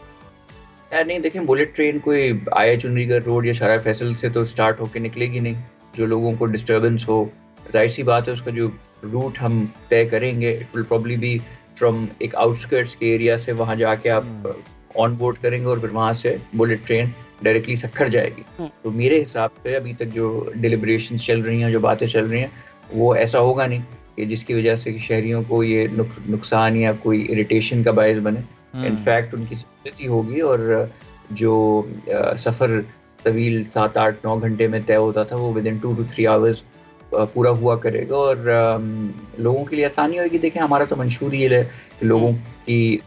नहीं देखें, बुलेट ट्रेन कोई आया चुनरीगढ़ रोड या शारा फैसल से तो स्टार्ट होकर निकलेगी नहीं। जो लोगों को डिस्टर्बेंस हो, जाहिर सी बात है उसका जो रूट हम तय करेंगे it will probably be from एक आउटस्कर्ट्स के एरिया से, वहाँ जाके आप ऑन बोर्ड करेंगे और फिर वहाँ से बुलेट ट्रेन डायरेक्टली सक्खर जाएगी। तो मेरे हिसाब से अभी तक जो डिलिब्रेशंस चल रही हैं, जो बातें चल रही हैं, वो ऐसा होगा नहीं कि जिसकी वजह से शहरियों को ये नुकसान या कोई इरिटेशन का बायस बने। इनफैक्ट उनकी सहूलियत होगी, और जो सफ़र तवील 7-8-9 घंटे में तय होता था वो विद इन 2 to 3 hours पूरा हुआ करेगा, और लोगों के लिए आसानी होगी। देखें हमारा तो मंशूर ये है कि लोगों की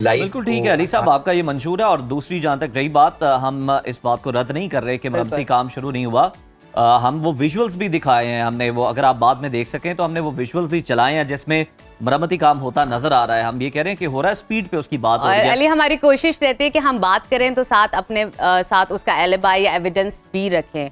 लाइफ। बिल्कुल ठीक है अली साहब, आपका ये मंशूर है। और दूसरी जहाँ तक रही बात, हम इस बात को रद्द नहीं कर रहे कि मरम्मती काम शुरू नहीं हुआ। हम वो विजुअल्स भी दिखाए हैं हमने, वो अगर आप बाद में देख सकें तो हमने वो विजुअल्स भी चलाए हैं जिसमें मरम्मती काम होता नजर आ रहा है। हम ये कह रहे हैं कि हो रहा है, स्पीड पे उसकी बात हो रही है। अली, हमारी कोशिश रहती है कि हम बात करें तो साथ अपने साथ उसका एलिबाई या एविडेंस भी रखें।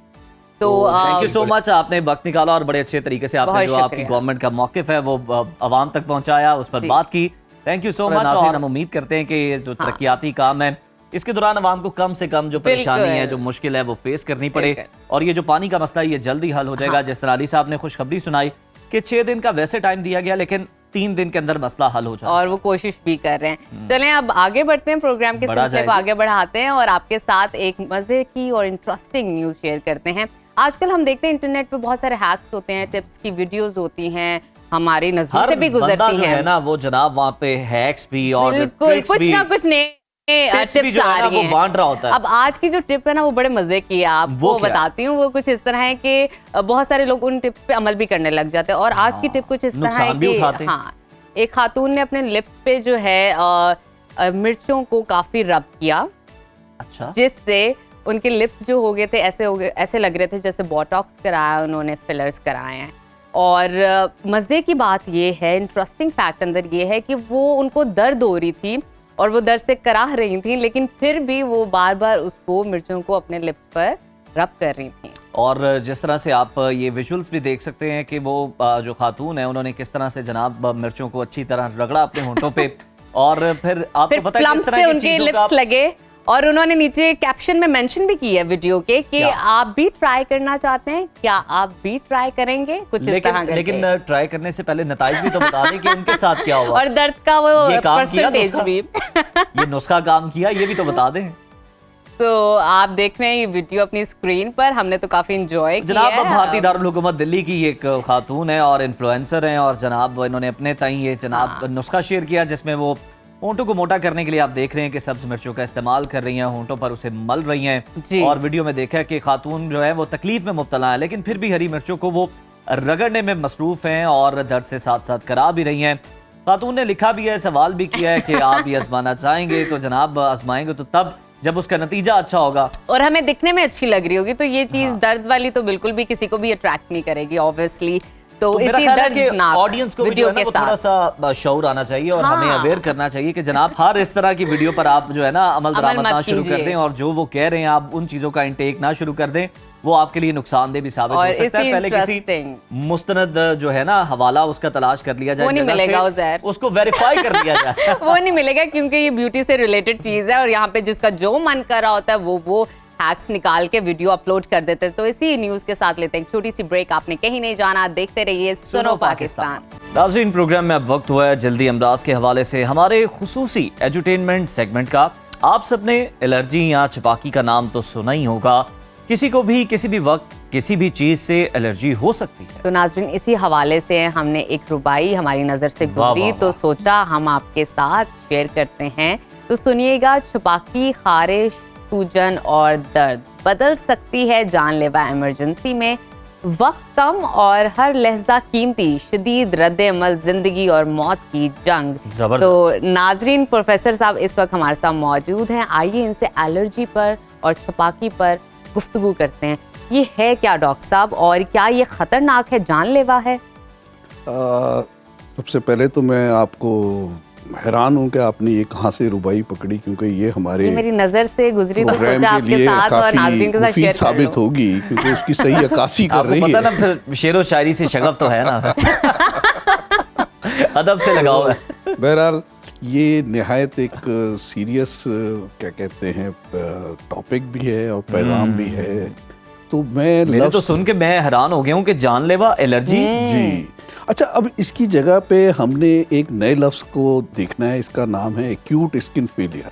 तो थैंक यू सो मच, आपने वक्त निकाला और बड़े अच्छे तरीके से आपने जो आपकी गवर्नमेंट का मौकिफ है वो आवाम तक पहुंचाया, उस पर बात की। Thank you so much. और हम उम्मीद करते हैं कि ये जो तरक्याती काम है इसके दौरान आवाम को कम से कम जो परेशानी है, जो मुश्किल है, वो फेस करनी पड़े, और ये जो पानी का मसला है ये जल्दी हल हो जाएगा। जिस तरह अली साहब ने खुशखबरी सुनाई कि 6 दिन का वैसे टाइम दिया गया, लेकिन 3 दिन के अंदर मसला हल हो जाए, और वो कोशिश भी कर रहे हैं। चलें अब आगे बढ़ते हैं, प्रोग्राम के सिलसिले को आगे बढ़ाते हैं और आपके साथ एक मजे की और इंटरेस्टिंग न्यूज शेयर करते हैं। आजकल हम देखते हैं इंटरनेट पे बहुत सारे हैक्स होते हैं, टिप्स की वीडियोस होती हैं, हमारी नजरों से भी गुजरती हैं, है ना वो जनाब, वहाँ पे हैक्स भी और कुछ ना कुछ नए टिप्स आ रही हैं, वो बांट रहा होता है। अब आज की जो टिप है ना वो बड़े मजे की है, आपको बताती हूँ। वो कुछ इस तरह है कि बहुत सारे लोग उन टिप्स पे अमल भी करने लग जाते हैं, और आज की टिप कुछ इस तरह है कि हाँ, एक खातून ने अपने लिप्स पे जो है मिर्चों को काफी रब किया, अच्छा, जिससे उनके लिप्स जो हो गए थे ऐसे लग रहे थे जैसे बोटॉक्स कराया उन्होंने, फिलर्स कराए हैं। और मजे की बात ये है, इंटरेस्टिंग फैक्ट अंदर ये है कि वो उनको दर्द हो रही थी और वो दर्द से कराह रही थी, लेकिन फिर भी वो बार बार उसको मिर्चों को अपने लिप्स पर रब कर रही थी। और जिस तरह से आप ये विजुअल्स भी देख सकते हैं कि वो जो खातून है उन्होंने किस तरह से जनाब मिर्चों को अच्छी तरह रगड़ा अपने होंठों पे, और फिर आपको पता है किस तरह की उनके लिप्स लगे, और उन्होंने नीचे कैप्शन में मेंशन भी की है वीडियो के कि आप भी ट्राई करना चाहते हैं, क्या आप भी ट्राई करेंगे, कुछ इस तरह करके। लेकिन ट्राई करने से पहले नताइज भी तो बता दें कि उनके साथ क्या हुआ, और दर्द का वो परसेंटेज भी ये नुस्खा काम किया, ये भी तो बता दें। तो आप देख रहे हैं ये वीडियो अपनी स्क्रीन पर, हमने तो काफी एंजॉय किया। जनाब भारतीय दारुल हुकूमत दिल्ली की एक खातून है और इन्फ्लुएंसर हैं, और जनाब इन्होंने अपने ताई ये जनाब नुस्खा शेयर किया जिसमें वो होंठों को मोटा करने के लिए आप देख रहे हैं कि सब्ज मिर्चों का इस्तेमाल कर रही हैं, होंठों पर उसे मल रही हैं, और वीडियो में देखा है कि खातून जो है वो तकलीफ में मुब्तला है, लेकिन फिर भी हरी मिर्चों को वो रगड़ने में मसरूफ हैं और दर्द से साथ साथ करा भी रही हैं। खातून ने लिखा भी है, सवाल भी किया है कि आप ये आजमाना चाहेंगे, तो जनाब आजमाएंगे तो तब जब उसका नतीजा अच्छा होगा और हमें दिखने में अच्छी लग रही होगी, तो ये चीज दर्द वाली तो बिल्कुल भी किसी को भी अट्रैक्ट नहीं करेगी ऑब्वियसली। तो मेरा ख्याल है कि ऑडियंस को भी जो है ना वो थोड़ा सा शऊर आना चाहिए, और हमें अवेयर करना चाहिए कि जनाब हर इस तरह की वीडियो पर आप जो है ना अमल दरामद ना शुरू कर दें, और जो वो कह रहे हैं आप उन चीजों का इंटेक ना शुरू कर दें, वो आपके लिए नुकसानदेह भी साबित हो सकता है। पहले किसी मुस्तनद जो है ना हवाला उसका तलाश कर लिया जाए, वो नहीं मिलेगा उज़ैर, उसको वेरीफाई कर लिया जाए वो नहीं मिलेगा, क्योंकि ये ब्यूटी से रिलेटेड चीज है, और यहाँ पे जिसका जो मन कर रहा होता है वो हैक्स निकाल के वीडियो अपलोड कर देते हैं। तो इसी न्यूज के साथ लेते हैं छोटी सी ब्रेक, आपने कहीं नहीं जाना, देखते रहिए सुनो पाकिस्तान। नाज़रीन, प्रोग्राम में अब वक्त हुआ है जल्दी अमराज के हवाले से हमारे खुसूसी एजुटेनमेंट सेगमेंट का। आप सबने एलर्जी या छपाकी का नाम तो सुना ही होगा, किसी को भी किसी भी वक्त किसी भी चीज से एलर्जी हो सकती है। तो नाज़रीन, इसी हवाले से हमने एक रुबाई हमारी नजर से गुजरी, तो सोचा हम आपके साथ शेयर करते हैं। تو سنیے گا، چھپاکی، خارش، سوجن اور درد بدل سکتی ہے جان لیوا ایمرجنسی میں، وقت کم اور ہر لحظہ قیمتی، شدید رد عمل، زندگی اور موت کی جنگ۔ تو ناظرین، پروفیسر صاحب اس وقت ہمارے ساتھ موجود ہیں، آئیے ان سے الرجی پر اور چھپاکی پر گفتگو کرتے ہیں۔ یہ ہے کیا ڈاکٹر صاحب، اور کیا یہ خطرناک ہے، جان لیوا ہے؟ سب سے پہلے تو میں آپ کو حیران ہوں کہ آپ نے یہ کہاں سے ربائی پکڑی، کیونکہ یہ ہمارے میری نظر سے گزری تو پروگرام سوچا آپ کے کے لیے ساتھ اور کافی ناظرین کے ساتھ شیئر مفید کر لوں۔ ثابت ہوگی، کیونکہ اس کی صحیح عکاسی کر رہی پتہ ہے۔ نا پھر شعر و شاعری سے شغف تو ہے نا، ادب سے لگاؤ ہے۔ بہرحال یہ نہایت ایک سیریس کیا کہتے ہیں ٹاپک بھی ہے اور پیغام بھی ہے۔ تو میں تو سن کے میں حیران ہو گیا ہوں کہ جان لیوا الرجی۔ جی اچھا، اب اس کی جگہ پہ ہم نے ایک نئے لفظ کو دیکھنا ہے، اس کا نام ہے acute skin failure.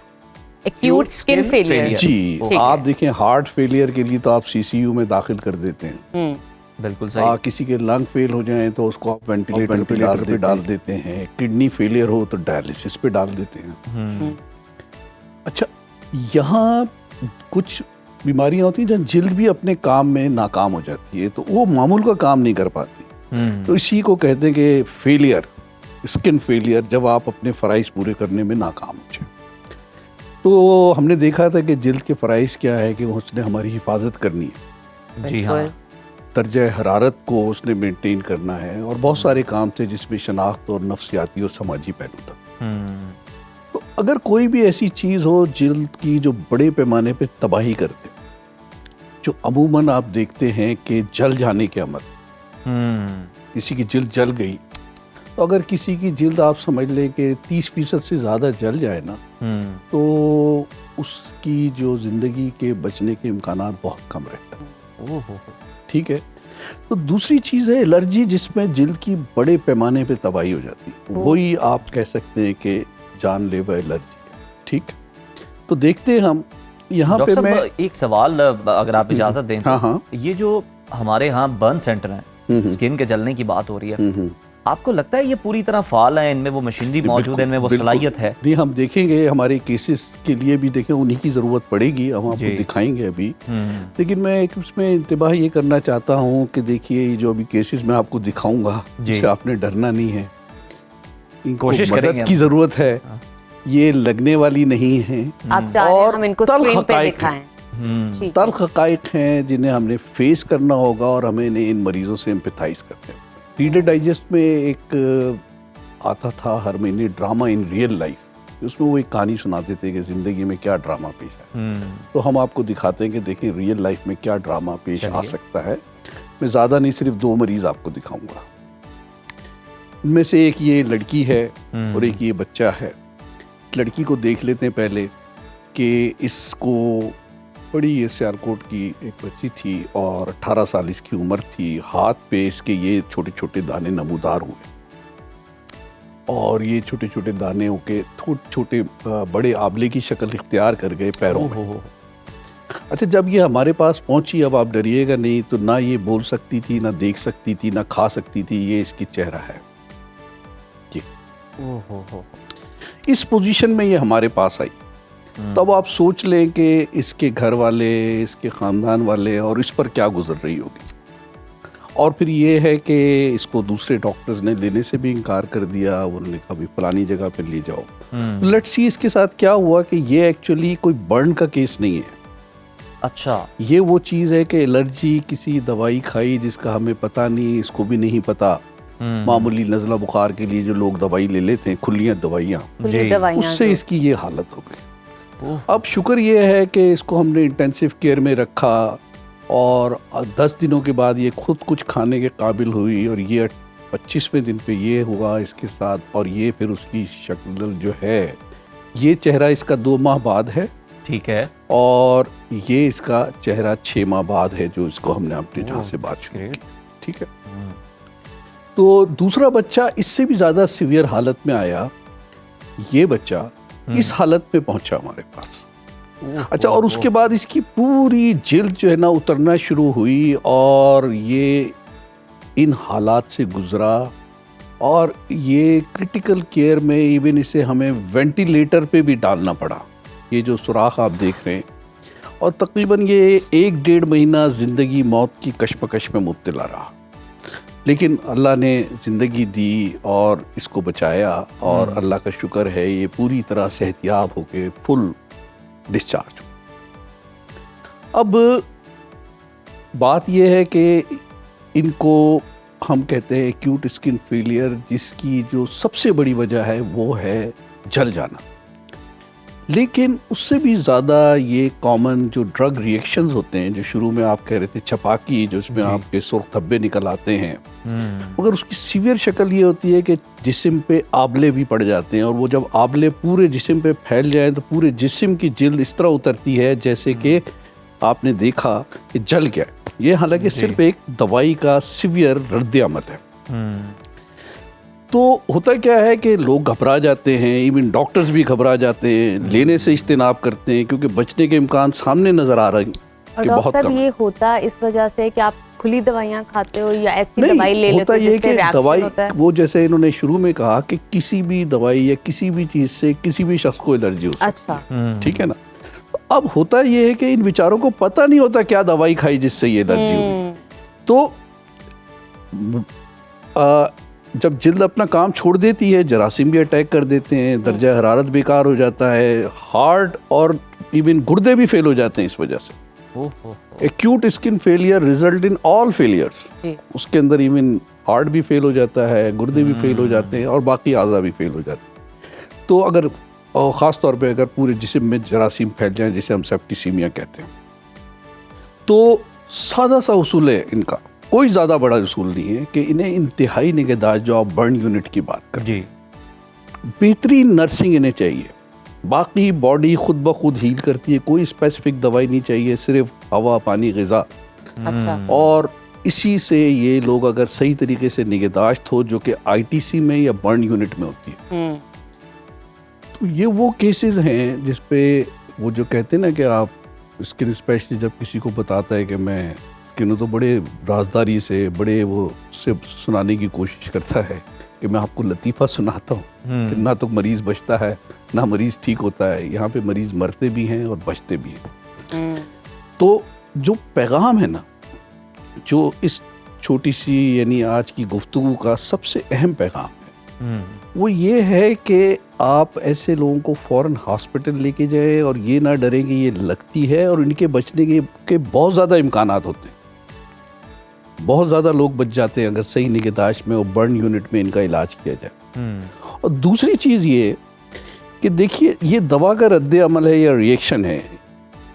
Acute skin failure, جی آپ دیکھیں ہارٹ فیلئر کے لیے تو آپ سی سی یو میں داخل کر دیتے ہیں، بالکل صحیح۔ کسی کے لنگ فیل ہو جائیں تو اس کو آپ وینٹیلیٹر پہ ڈال دیتے ہیں، کڈنی فیلئر ہو تو ڈائلیسس پہ ڈال دیتے ہیں۔ اچھا، یہاں کچھ بیماریاں ہوتی ہیں جہاں جلد بھی اپنے کام میں ناکام ہو جاتی ہے، تو وہ معمول کا کام نہیں کر پاتی، تو اسی کو کہتے ہیں کہ فیلئر، اسکن فیلئر، جب آپ اپنے فرائض پورے کرنے میں ناکام ہو جائیں۔ تو ہم نے دیکھا تھا کہ جلد کے فرائض کیا ہے کہ اس نے ہماری حفاظت کرنی ہے، جی ہاں، درجہ حرارت کو اس نے مینٹین کرنا ہے، اور بہت سارے کام تھے جس میں شناخت اور نفسیاتی اور سماجی پہلو تھا۔ تو اگر کوئی بھی ایسی چیز ہو جلد کی جو بڑے پیمانے پہ تباہی کر دے، جو عموماً آپ دیکھتے ہیں کہ جل جانے کے عمل، کسی کی جلد جل گئی، تو اگر کسی کی جلد آپ سمجھ لیں کہ 30% سے زیادہ جل جائے نا، تو اس کی جو زندگی کے بچنے کے امکانات بہت کم رہتا ہے۔ ٹھیک ہے، تو دوسری چیز ہے الرجی، جس میں جلد کی بڑے پیمانے پہ تباہی ہو جاتی ہے، وہی آپ کہہ سکتے ہیں کہ جان لیوا الرجی ہے۔ ٹھیک، تو دیکھتے ہیں ہم یہاں پہ، میں ایک سوال اگر آپ اجازت دیں، یہ جو ہمارے ہاں برن سینٹر ہیں، اسکن کے جلنے کی بات ہو رہی ہے، آپ کو لگتا ہے یہ پوری طرح فعال ہیں، ان میں وہ مشینری موجود ہے، ان میں وہ صلاحیت ہے؟ نہیں، ہم دیکھیں گے ہمارے کیسز کے لیے بھی، دیکھیں انہی کی ضرورت پڑے گی، ہم آپ کو دکھائیں گے ابھی، لیکن میں ایک اس میں انتباہ یہ کرنا چاہتا ہوں کہ دیکھیے یہ جو ابھی کیسز میں آپ کو دکھاؤں گا، جس سے آپ نے ڈرنا نہیں ہے، ان کو مدد کی ضرورت ہے، یہ لگنے والی نہیں ہیں، اور تلخ حقائق ہیں جنہیں ہم نے فیس کرنا ہوگا، اور ہمیں ان مریضوں سے امپیتھائز کرتے ہیں۔ ریڈر ڈائجسٹ میں ایک آتا تھا ہر مہینے ڈرامہ ان ریئل لائف، اس میں وہ ایک کہانی سناتے تھے کہ زندگی میں کیا ڈرامہ پیش ہے، تو ہم آپ کو دکھاتے ہیں کہ دیکھیں ریئل لائف میں کیا ڈرامہ پیش آ سکتا ہے۔ میں زیادہ نہیں، صرف 2 مریض آپ کو دکھاؤں گا، ان میں سے ایک یہ لڑکی ہے اور ایک یہ بچہ ہے۔ لڑکی کو دیکھ لیتے ہیں پہلے کہ اس کو بڑی یہ سیالکوٹ کی ایک بچی تھی اور 18 سال اس کی عمر تھی، ہاتھ پہ اس کے یہ چھوٹے چھوٹے دانے نمودار ہوئے، اور یہ چھوٹے چھوٹے دانے ہو کے چھوٹے بڑے آبلے کی شکل اختیار کر گئے پیروں میں۔ اچھا، جب یہ ہمارے پاس پہنچی، اب آپ ڈریے گا نہیں، تو نہ یہ بول سکتی تھی، نہ دیکھ سکتی تھی، نہ کھا سکتی تھی، یہ اس کی چہرہ ہے۔ اس پوزیشن میں یہ ہمارے پاس آئی، تب آپ سوچ لیں کہ اس کے گھر والے، اس کے خاندان والے، اور اس پر کیا گزر رہی ہوگی۔ اور پھر یہ ہے کہ اس کو دوسرے ڈاکٹرز نے لینے سے بھی انکار کر دیا، انہوں نے کہا بھی فلانی جگہ پہ لے جاؤ۔ لیٹس سی اس کے ساتھ کیا ہوا کہ یہ ایکچولی کوئی برن کا کیس نہیں ہے۔ اچھا، یہ وہ چیز ہے کہ الرجی کسی دوائی کھائی جس کا ہمیں پتہ نہیں، اس کو بھی نہیں پتہ، معمولی نزلہ بخار کے لیے جو لوگ دوائی لے لیتے ہیں، کھلیاں دوائیاں، اس سے اس کی یہ حالت ہو گئی۔ اب شکر یہ ہے کہ اس کو ہم نے انٹینسیو کیئر میں رکھا، اور 10 دنوں کے بعد یہ خود کچھ کھانے کے قابل ہوئی، اور یہ 25ویں دن پہ یہ ہوا اس کے ساتھ، اور یہ پھر اس کی شکل جو ہے، یہ چہرہ اس کا 2 ماہ بعد ہے، ٹھیک ہے، اور یہ اس کا چہرہ 6 ماہ بعد ہے، جو اس کو ہم نے اپنے جہاں سے بات شروع کی۔ ٹھیک ہے، تو دوسرا بچہ اس سے بھی زیادہ سیویئر حالت میں آیا، یہ بچہ اس حالت پہ پہنچا ہمارے پاس۔ اچھا، اور اس کے بعد اس کی پوری جلد جو ہے نا اترنا شروع ہوئی، اور یہ ان حالات سے گزرا اور یہ کرٹیکل کیئر میں ایون اسے ہمیں وینٹیلیٹر پہ بھی ڈالنا پڑا. یہ جو سوراخ آپ دیکھ رہے ہیں, اور تقریباً یہ 1-1.5 مہینہ زندگی موت کی کشمکش میں مبتلا رہا, لیکن اللہ نے زندگی دی اور اس کو بچایا, اور اللہ کا شکر ہے یہ پوری طرح صحتیاب ہو کے فل ڈسچارج ہو. اب بات یہ ہے کہ ان کو ہم کہتے ہیں ایکیوٹ اسکن فیلئر, جس کی جو سب سے بڑی وجہ ہے وہ ہے جل جانا. لیکن اس سے بھی زیادہ یہ کامن جو ڈرگ ریئیکشنز ہوتے ہیں, جو شروع میں آپ کہہ رہے تھے چھپاکی, جو اس میں آپ کے سرخ دھبے نکل آتے ہیں, مگر اس کی سیویئر شکل یہ ہوتی ہے کہ جسم پہ آبلے بھی پڑ جاتے ہیں, اور وہ جب آبلے پورے جسم پہ پھیل جائیں تو پورے جسم کی جلد اس طرح اترتی ہے جیسے کہ آپ نے دیکھا کہ جل گیا. یہ حالانکہ صرف ایک دوائی کا سیویئر رد عمل ہے. تو ہوتا کیا ہے کہ لوگ گھبرا جاتے ہیں, ایون ڈاکٹرز بھی گھبرا جاتے ہیں, لینے سے اجتناب کرتے ہیں, کیونکہ بچنے کے امکان سامنے نظر آ رہے ہیں کہ بہت کم. یہ ہوتا اس وجہ سے کہ آپ کھلی دوائیاں کھاتے ہو یا ایسی دوائی لے لیتے ہو جس سے ریاکشن ہوتا ہے؟ وہ جیسے انہوں نے شروع میں کہا کہ کسی بھی دوائی یا کسی بھی چیز سے کسی بھی شخص کو الرجی ہو سکتی ہے, ٹھیک ہے نا. اب ہوتا یہ ہے کہ ان بیچاروں کو پتہ نہیں ہوتا کیا دوائی کھائی جس سے یہ الرجی ہوئی. تو جب جلد اپنا کام چھوڑ دیتی ہے, جراثیم بھی اٹیک کر دیتے ہیں, درجہ حرارت بیکار ہو جاتا ہے, ہارٹ اور ایون گردے بھی فیل ہو جاتے ہیں اس وجہ سے. Acute skin failure result in all failures, اس کے اندر ایون ہارٹ بھی فیل ہو جاتا ہے, گردے بھی فیل ہو جاتے ہیں, اور باقی اعضاء بھی فیل ہو جاتے ہیں. تو اگر خاص طور پہ اگر پورے جسم میں جراثیم پھیل جائیں جسے ہم سیپٹیسیمیا کہتے ہیں, تو سادہ سا اصول ہے ان کا, کوئی زیادہ بڑا اصول نہیں ہے کہ انہیں انتہائی نگہداشت, جو آپ برن یونٹ کی بات کریں, جی بہترین نرسنگ انہیں چاہیے. باقی باڈی خود بخود ہیل کرتی ہے, کوئی اسپیسیفک دوائی نہیں چاہیے, صرف ہوا, پانی, غذا. اور اسی سے یہ لوگ اگر صحیح طریقے سے نگہداشت ہو, جو کہ ITC میں یا برن یونٹ میں ہوتی ہے, تو یہ وہ کیسز ہیں جس پہ وہ جو کہتے ہیں نا کہ آپ اسکن اسپیشلسٹ جب کسی کو بتاتا ہے کہ میں اسکن, تو بڑے رازداری سے بڑے وہ سے سنانے کی کوشش کرتا ہے کہ میں آپ کو لطیفہ سناتا ہوں کہ نہ تو مریض بچتا ہے نہ مریض ٹھیک ہوتا ہے, یہاں پہ مریض مرتے بھی ہیں اور بچتے بھی ہیں. تو جو پیغام ہے نا, جو اس چھوٹی سی یعنی آج کی گفتگو کا سب سے اہم پیغام ہے, وہ یہ ہے کہ آپ ایسے لوگوں کو فوراً ہاسپٹل لے کے جائیں, اور یہ نہ ڈریں کہ یہ لگتی ہے, اور ان کے بچنے کے بہت زیادہ امکانات ہوتے ہیں. بہت زیادہ لوگ بچ جاتے ہیں اگر صحیح نگہداشت میں اور برن یونٹ میں ان کا علاج کیا جائے. اور دوسری چیز یہ کہ دیکھیے, یہ دوا کا رد عمل ہے یا ریئیکشن ہے,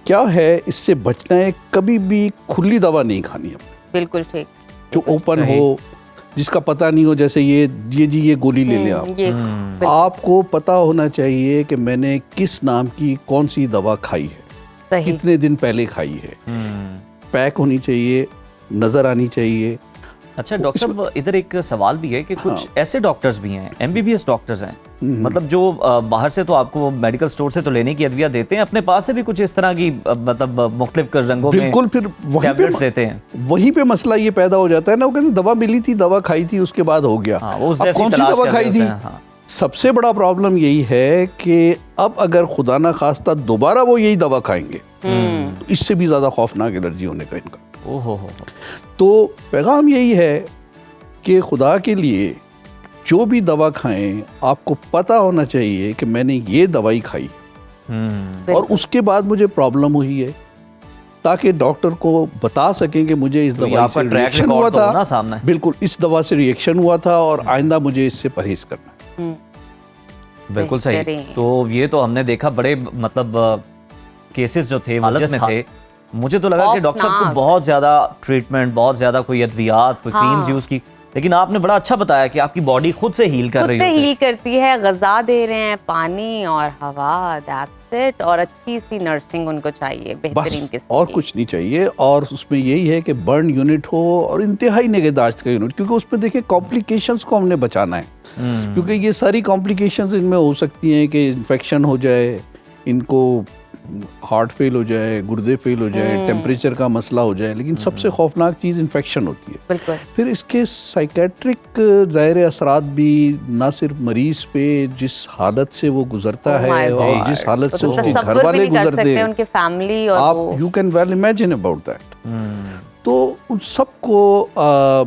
کیا ہے اس سے بچنا ہے, کبھی بھی کھلی دوا نہیں کھانی ہے. بالکل ٹھیک. جو اوپن ہو, جس کا پتہ نہیں ہو, جیسے یہ گولی لے لیں آپ, آپ کو پتہ ہونا چاہیے کہ میں نے کس نام کی کون سی دوا کھائی ہے, کتنے دن پہلے کھائی ہے, پیک ہونی چاہیے, نظر آنی چاہیے. اچھا ڈاکٹر صاحب, ادھر ایک سوال بھی ہے کہ کچھ ایسے ڈاکٹرز بھی ہیں, MBBS ڈاکٹرز ہیں, مطلب جو باہر سے تو آپ کو میڈیکل سٹور سے تو لینے کی ادویہ دیتے ہیں, اپنے پاس سے بھی کچھ اس طرح کی مطلب مختلف رنگوں میں بالکل پھر ٹیبلٹس دیتے ہیں. وہیں پہ مسئلہ یہ پیدا ہو جاتا ہے نا, وہ کہتے ہیں دوا ملی تھی, دوا کھائی تھی, اس کے بعد ہو گیا, اب کون سی دوا کھائی تھی. سب سے بڑا پرابلم یہی ہے کہ اب اگر خدا نہ خواستہ دوبارہ وہ یہی دوا کھائیں گے, تو اس سے بھی زیادہ خوفناک الرجی ہونے کا ان کا. تو پیغام یہی ہے کہ خدا کے لیے جو بھی دوا کھائیں, آپ کو پتہ ہونا چاہیے کہ میں نے یہ دوائی کھائی اور اس کے بعد مجھے پرابلم ہوئی ہے, تاکہ ڈاکٹر کو بتا سکیں کہ مجھے اس دوا سے ریئیکشن ہوا تھا, بالکل اس دوا سے ریئیکشن ہوا تھا, اور آئندہ مجھے اس سے پرہیز کرنا ہے. بالکل صحیح. تو یہ تو ہم نے دیکھا بڑے مطلب کیسز جو تھے حالت میں تھے. مجھے تو لگا کہ ڈاکٹر صاحب کو بہت زیادہ ٹریٹمنٹ, بہت زیادہ کوئی ادویات, کوئی کریمز یوز کی, لیکن آپ نے بڑا اچھا بتایا کہ آپ کی باڈی خود سے ہیل کر رہی ہے, ہیل کرتی ہے, غذا دے رہے ہیں, پانی اور ہوا, دیٹس اٹ, اور اچھی سی نرسنگ ان کو چاہیے, بہترین قسم, اور کچھ نہیں چاہیے. اور اس میں یہی ہے کہ برن یونٹ ہو اور انتہائی نگہداشت کا یونٹ, کیونکہ اس میں دیکھیں کمپلیکیشنز کو ہم نے بچانا ہے, کیونکہ یہ ساری کمپلیکیشنز ان میں ہو سکتی ہیں کہ انفیکشن ہو جائے, ان کو ہارٹ فیل ہو جائے, گردے فیل ہو جائے, ٹیمپریچر کا مسئلہ ہو جائے, لیکن سب سے خوفناک چیز انفیکشن ہوتی ہے. بالکل. پھر اس کے سائیکیٹرک ظاہر اثرات بھی نہ صرف مریض پہ جس حالت سے وہ گزرتا ہے اور جس حالت سے اس کے گھر والے گزرتے ہیں, ان کے فیملی, آپ you can well imagine about that. تو ان سب کو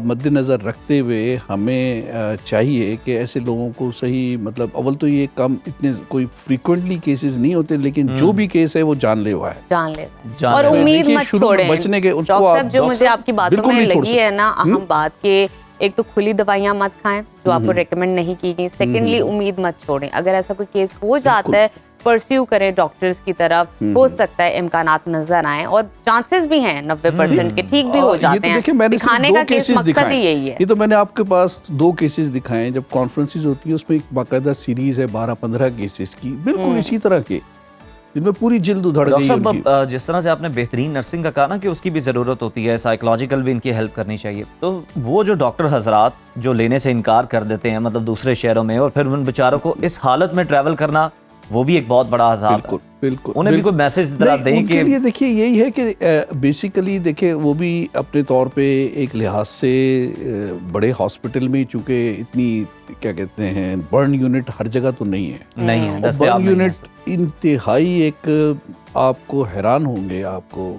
مد نظر رکھتے ہوئے ہمیں چاہیے کہ ایسے لوگوں کو صحیح, مطلب اول تو یہ کم اتنے کوئی فریکوینٹلی کیسز نہیں ہوتے, لیکن جو بھی کیس ہے وہ جان لیوا ہے. اور امید مت چھوڑیں. بچنے کے ڈاکٹر صاحب جو مجھے آپ کی باتوں میں لگی ہے نا اہم بات, کہ ایک تو کھلی دوائیاں مت کھائیں جو آپ کو ریکمینڈ نہیں کی گئی. سیکنڈلی امید مت چھوڑیں. اگر ایسا کوئی کیس ہو جاتا ہے پرسیو کریں ڈاکٹرز کی طرف, ہو سکتا ہے امکانات نظر آئیں, اور چانسز بھی ہیں 90% کے ٹھیک بھی ہو جاتے ہیں. دکھانے کا کیس مقصد ہی یہی ہے. یہ تو میں نے آپ کے پاس 2 کیسز دکھائے. جب کانفرنسز ہوتی ہے اس میں ایک باقاعدہ سیریز ہے 12-15 کیسز کی, بالکل اسی طرح کے, جن میں پوری جلد ادھڑ گئی. ڈاکٹر صاحب جس طرح سے آپ نے بہترین نرسنگ کا کہا نا کہ اس کی بھی ضرورت ہوتی ہے, سائیکولوجیکل بھی ان کی ہیلپ کرنی چاہیے, تو وہ جو ڈاکٹر حضرات جو لینے سے انکار کر دیتے ہیں مطلب دوسرے شہروں میں, اور پھر ان بیچاروں کو اس حالت میں ٹریول کرنا, وہ بھی ایک بہت بڑا عذاب ہے. بالکل. انہیں بھی کوئی میسج طرح دیں کہ یہ دیکھیے یہی ہے کہ بیسیکلی دیکھیں وہ بھی اپنے طور پہ ایک لحاظ سے بڑے ہاسپٹل میں, چونکہ اتنی کیا کہتے ہیں برن یونٹ ہر جگہ تو نہیں ہے, برن یونٹ انتہائی ایک, آپ کو حیران ہوں گے آپ کو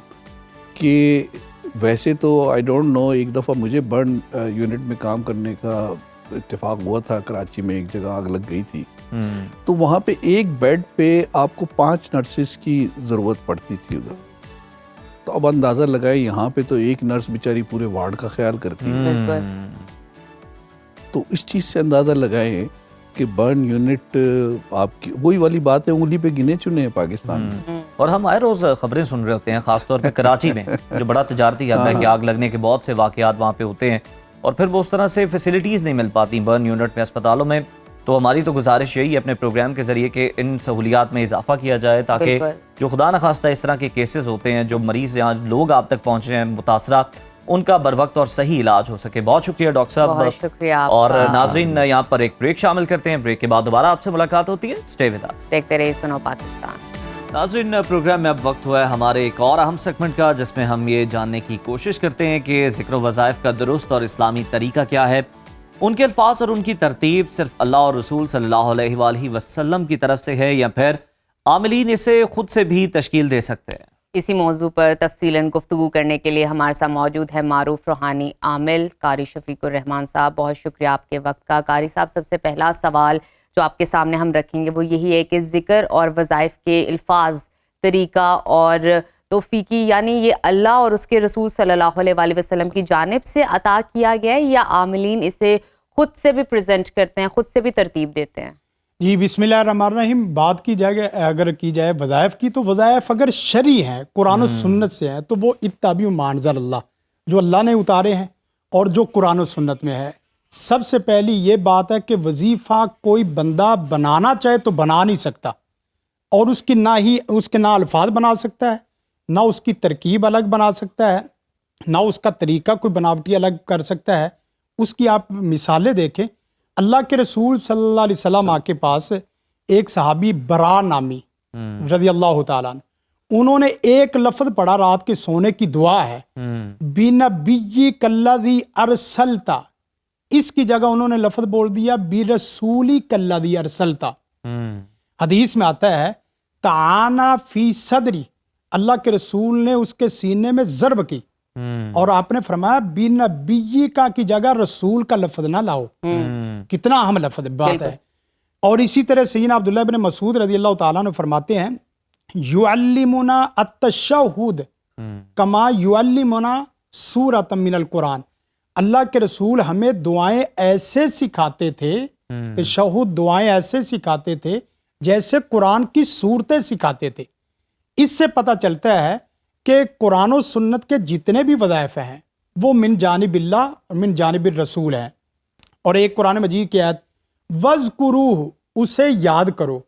کہ ویسے تو آئی ڈونٹ نو, ایک دفعہ مجھے برن یونٹ میں کام کرنے کا اتفاق ہوا تھا کراچی میں, ایک جگہ آگ لگ گئی تھی, تو وہاں پہ ایک بیڈ پہ آپ کو 5 نرسز کی ضرورت پڑتی تھی ادھر. تو اب اندازہ لگائے یہاں پہ تو ایک نرس بیچاری پورے وارڈ کا خیال کرتی ہے. تو اس چیز سے اندازہ لگائیں کہ برن یونٹ آپ کی وہی والی بات ہے, انگلی پہ گنے چنے ہیں پاکستان میں. اور ہم آئے روز خبریں سن رہے ہوتے ہیں, خاص طور پہ کراچی میں جو بڑا تجارتی ہب ہے, کہ آگ لگنے کے بہت سے واقعات وہاں پہ ہوتے ہیں, اور پھر وہ اس طرح سے فیسلٹیز نہیں مل پاتی برن یونٹ میں اسپتالوں میں. تو ہماری تو گزارش یہی ہے اپنے پروگرام کے ذریعے کہ ان سہولیات میں اضافہ کیا جائے, تاکہ جو خدا نخواستہ اس طرح کے کیسز ہوتے ہیں, جو مریض یہاں لوگ آپ تک پہنچ رہے ہیں متاثرہ, ان کا بر وقت اور صحیح علاج ہو سکے. بہت شکریہ ڈاکٹر صاحب. بہت شکریہ. اور ناظرین یہاں پر ایک بریک شامل کرتے ہیں, بریک کے بعد دوبارہ آپ سے ملاقات ہوتی ہے. Stay with us. دیکھتے رہیے سنو پاکستان. ناظرین پروگرام میں اب وقت ہوا ہے ہمارے ایک اور اہم سیگمنٹ کا, جس میں ہم یہ جاننے کی کوشش کرتے ہیں کہ ذکر و وظائف کا درست اور اسلامی طریقہ کیا ہے. ان کے الفاظ اور ان کی ترتیب صرف اللہ اور رسول صلی اللہ علیہ وآلہ وسلم کی طرف سے ہے, یا پھر عاملین اسے خود سے بھی تشکیل دے سکتے ہیں. اسی موضوع پر تفصیلاً گفتگو کرنے کے لیے ہمارے ساتھ موجود ہے معروف روحانی عامل قاری شفیق الرحمان صاحب. بہت شکریہ آپ کے وقت کا. قاری صاحب, سب سے پہلا سوال جو آپ کے سامنے ہم رکھیں گے وہ یہی ہے کہ ذکر اور وظائف کے الفاظ, طریقہ اور توفیقی, یعنی یہ اللہ اور اس کے رسول صلی اللہ علیہ وآلہ وسلم کی جانب سے عطا کیا گیا ہے, یا عاملین اسے خود سے بھی پریزنٹ کرتے ہیں, خود سے بھی ترتیب دیتے ہیں؟ جی بسم اللہ الرحمن الرحیم. بات کی جائے اگر کی جائے وظائف کی, تو وظائف اگر شرعی ہیں, قرآن و سنت سے ہیں, تو وہ اتباع ما انزل اللہ, جو اللہ نے اتارے ہیں اور جو قرآن و سنت میں ہے. سب سے پہلی یہ بات ہے کہ وظیفہ کوئی بندہ بنانا چاہے تو بنا نہیں سکتا, اور اس کے نہ الفاظ بنا سکتا ہے, نہ اس کی ترکیب الگ بنا سکتا ہے, نہ اس کا طریقہ کوئی بناوٹی الگ کر سکتا ہے. اس کی آپ مثالیں دیکھیں. اللہ کے رسول صلی اللہ علیہ وسلم کے پاس ایک صحابی برا نامی رضی اللہ تعالیٰ عنہ, انہوں نے ایک لفظ پڑھا رات کے سونے کی دعا ہے, بِنَبِيِّكَ الَّذِي أَرْسَلْتَ, اس کی جگہ انہوں نے لفظ بول دیا بِرَسُولِكَ الَّذِي أَرْسَلْتَ. حدیث میں آتا ہے تعانا فی صدری, اللہ کے رسول نے اس کے سینے میں ضرب کی, اور آپ نے فرمایا بِنَبِيِّ کا کی جگہ رسول کا لفظ نہ لاؤ. کتنا اہم لفظ بات ہے. اور اسی طرح سیدنا عبداللہ بن مسعود رضی اللہ تعالیٰ عنہ فرماتے ہیں یعلمنا التشہد کما یعلمنا سورۃ من القرآن. اللہ کے رسول ہمیں دعائیں ایسے سکھاتے تھے, تشہد دعائیں ایسے سکھاتے تھے جیسے قرآن کی صورتیں سکھاتے تھے. اس سے پتہ چلتا ہے کہ قرآن و سنت کے جتنے بھی وظائف ہیں وہ من جانب اللہ اور من جانب الرسول ہیں. اور ایک قرآن مجید کی آیت وَاذْكُرُوهُ, اسے یاد کرو,